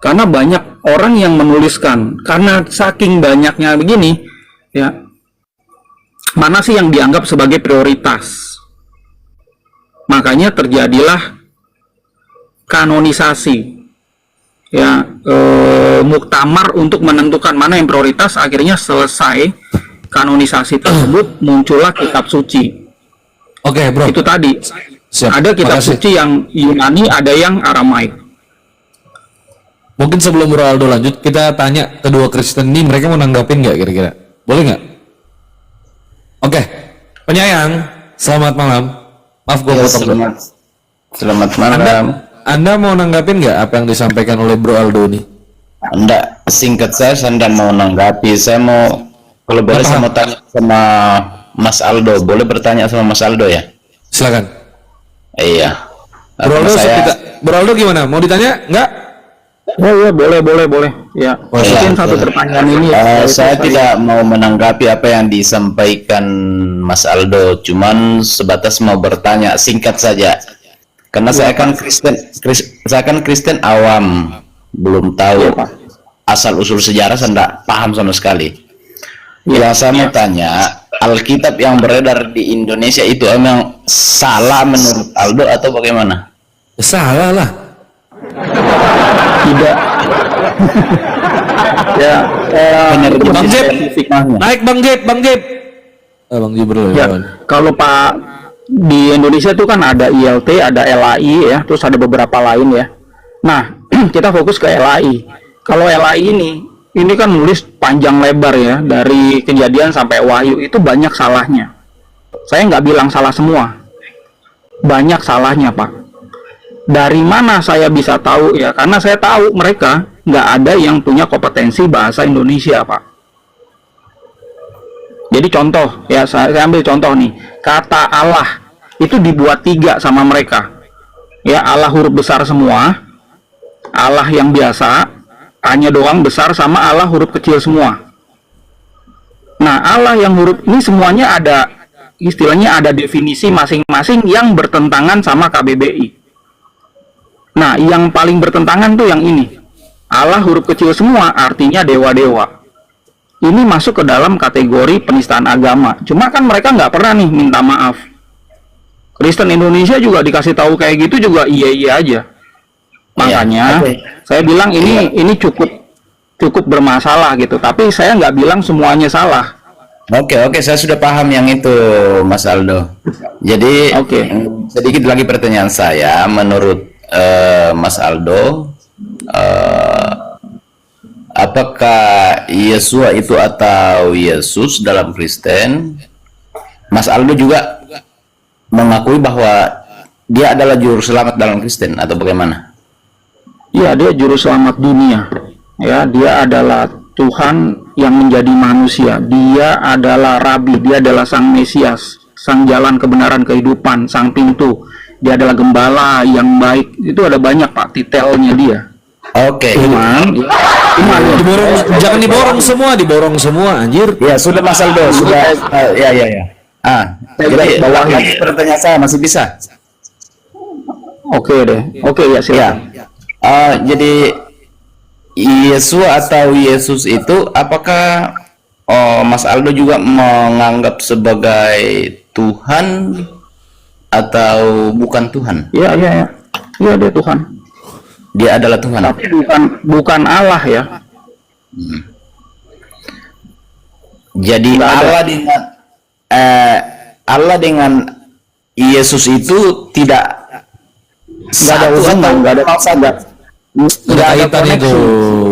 Karena banyak orang yang menuliskan, karena saking banyaknya begini, ya, mana sih yang dianggap sebagai prioritas? Makanya terjadilah kanonisasi, ya, muktamar untuk menentukan mana yang prioritas. Akhirnya selesai kanonisasi tersebut, muncullah kitab suci. Oke, bro. Itu tadi. Siap. Ada kitab Makasih. suci yang Yunani, ada yang Aramaik. Mungkin sebelum Bro Aldo lanjut, kita tanya kedua Kristen ini, mereka mau nanggapin nggak kira-kira? Boleh nggak? Oke, penyayang, selamat malam. Maaf gue potong. Bro. Selamat malam. Anda mau nanggapin nggak apa yang disampaikan oleh Bro Aldo ini? Enggak, singkat saya tidak mau menanggapi. Saya mau, kalau boleh saya mau tanya sama Mas Aldo. Boleh bertanya sama Mas Aldo ya? Silakan. Iya. Bro Aldo, Bro Aldo gimana? Mau ditanya? Nggak? Ya, boleh. Ya, mungkin satu pertanyaan ini. Saya tidak mau menanggapi apa yang disampaikan Mas Aldo, cuman sebatas mau bertanya singkat saja. Karena saya kan Kristen awam, belum tahu asal usul sejarah, saya tidak paham sama sekali. Yang saya mau tanya, Alkitab yang beredar di Indonesia itu emang salah menurut Aldo atau bagaimana? Salah lah. Tidak. Ya, Bang Jeb, naik Bang Jeb. Bang Jibril. ya, kalau Pak di Indonesia itu kan ada ILT, ada LAI ya, terus ada beberapa lain ya. Nah, kita fokus ke LAI. Kalau LAI ini kan nulis panjang lebar ya, dari Kejadian sampai Wahyu, itu banyak salahnya. Saya nggak bilang salah semua, banyak salahnya Pak. Dari mana saya bisa tahu ya? Karena saya tahu mereka nggak ada yang punya kompetensi bahasa Indonesia Pak. Jadi contoh ya, saya ambil contoh nih, kata Allah itu dibuat 3 sama mereka. Ya, Allah huruf besar semua, Allah yang biasa hanya doang besar, sama Allah huruf kecil semua. Nah, Allah yang huruf ini semuanya ada, istilahnya ada definisi masing-masing yang bertentangan sama KBBI. Nah, yang paling bertentangan tuh yang ini. Allah huruf kecil semua artinya dewa-dewa. Ini masuk ke dalam kategori penistaan agama. Cuma kan mereka nggak pernah nih minta maaf. Kristen Indonesia juga dikasih tahu kayak gitu juga iya aja. Makanya saya bilang ini cukup bermasalah gitu. Tapi saya nggak bilang semuanya salah. Oke, saya sudah paham yang itu, Mas Aldo. Jadi sedikit lagi pertanyaan saya, menurut Mas Aldo, apakah Yesua itu atau Yesus dalam Kristen, Mas Aldo juga mengakui bahwa dia adalah juru selamat dalam Kristen atau bagaimana? Ya, dia juru selamat dunia. Ya, dia adalah Tuhan yang menjadi manusia. Dia adalah Rabi, dia adalah Sang Mesias, Sang Jalan Kebenaran Kehidupan, Sang Pintu. Dia adalah Gembala yang baik. Itu ada banyak Pak titelnya dia. Oke. Iman, ya. diborong semua anjir. Ya sudah Mas Aldo, sudah. Ya. Jadi bawahi. lagi pertanyaan saya masih bisa. Oke deh. Oke ya, silakan. Jadi Yesus atau Yesus itu apakah Mas Aldo juga menganggap sebagai Tuhan atau bukan Tuhan? Iya, dia Tuhan. Dia adalah Tuhan. Tapi bukan Allah ya. Jadi Allah dengan Yesus itu tidak Nggak ada hubungan, nggak ada kaitan itu.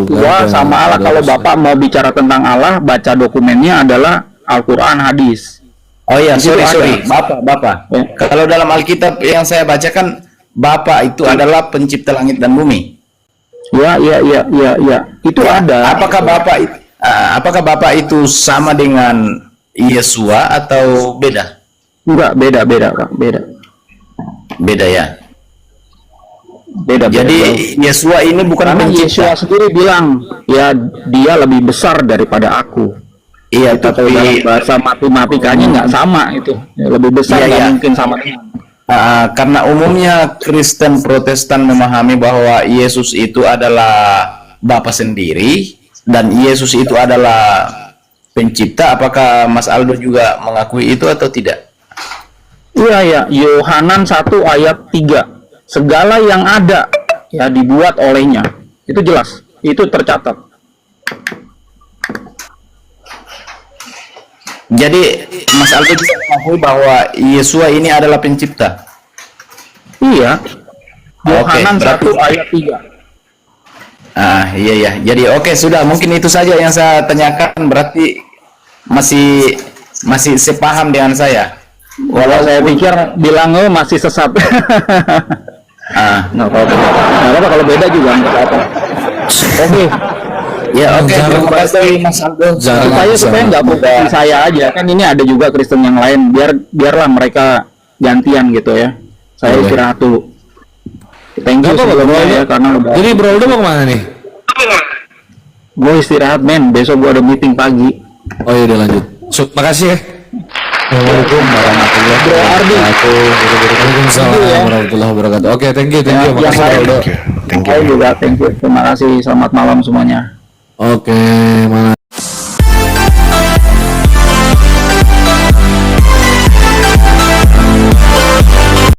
Gua sama Allah. Kalau Bapak mau bicara tentang Allah, baca dokumennya adalah Al-Quran, hadis. Oh ya, Itu sorry, ada. Bapak. Ya. Kalau dalam Alkitab yang saya bacakan, Bapak itu adalah pencipta langit dan bumi. Ya. Itu ada. Apakah Bapak itu sama dengan Yesua atau beda? Enggak, beda, Pak. Beda ya. Beda. Jadi Yesua ini bukan Karena pencipta. Yesus sendiri bilang, ya dia lebih besar daripada aku. Iya, Itu kalau dalam tapi bahasa matematikanya nggak sama itu. Ya, lebih besar nggak Iya. mungkin sama dengan. karena umumnya Kristen Protestan memahami bahwa Yesus itu adalah Bapa sendiri dan Yesus itu adalah pencipta. Apakah Mas Aldo juga mengakui itu atau tidak? Iya, Yohanan 1 ayat 3. Segala yang ada ya dibuat olehnya. Itu jelas. Itu tercatat. Jadi Mas Aldo bisa mengakui bahwa Yesua ini adalah pencipta. Iya. Yohanan berarti- 1 ayat 3. Iya. Jadi oke, sudah, mungkin itu saja yang saya tanyakan. Berarti masih sepaham dengan saya. Walau saya pikir bilang masih sesat. Nggak apa-apa kalau beda juga nggak apa-apa. Oke. Ya oke, Jangan- terima kasih Mas Aldo. Supaya nggak fokus di saya aja, kan ini ada juga Kristen yang lain, biarlah mereka gantian gitu ya. Saya Boleh. istirahat dulu. Thank you Apa, sebelumnya Bro? ya, karena udah Jadi Bro Aldo mau kemana nih? gue istirahat men, besok gue ada meeting pagi. Oh iya, udah lanjut. Makasih ya. Assalamualaikum warahmatullahi wabarakatuh. Waalaikumsalam warahmatullahi wabarakatuh. Oke, thank you. Yang Makasih lain, Bro Aldo. saya juga thank you. Terima kasih, selamat malam semuanya. Oke, mana?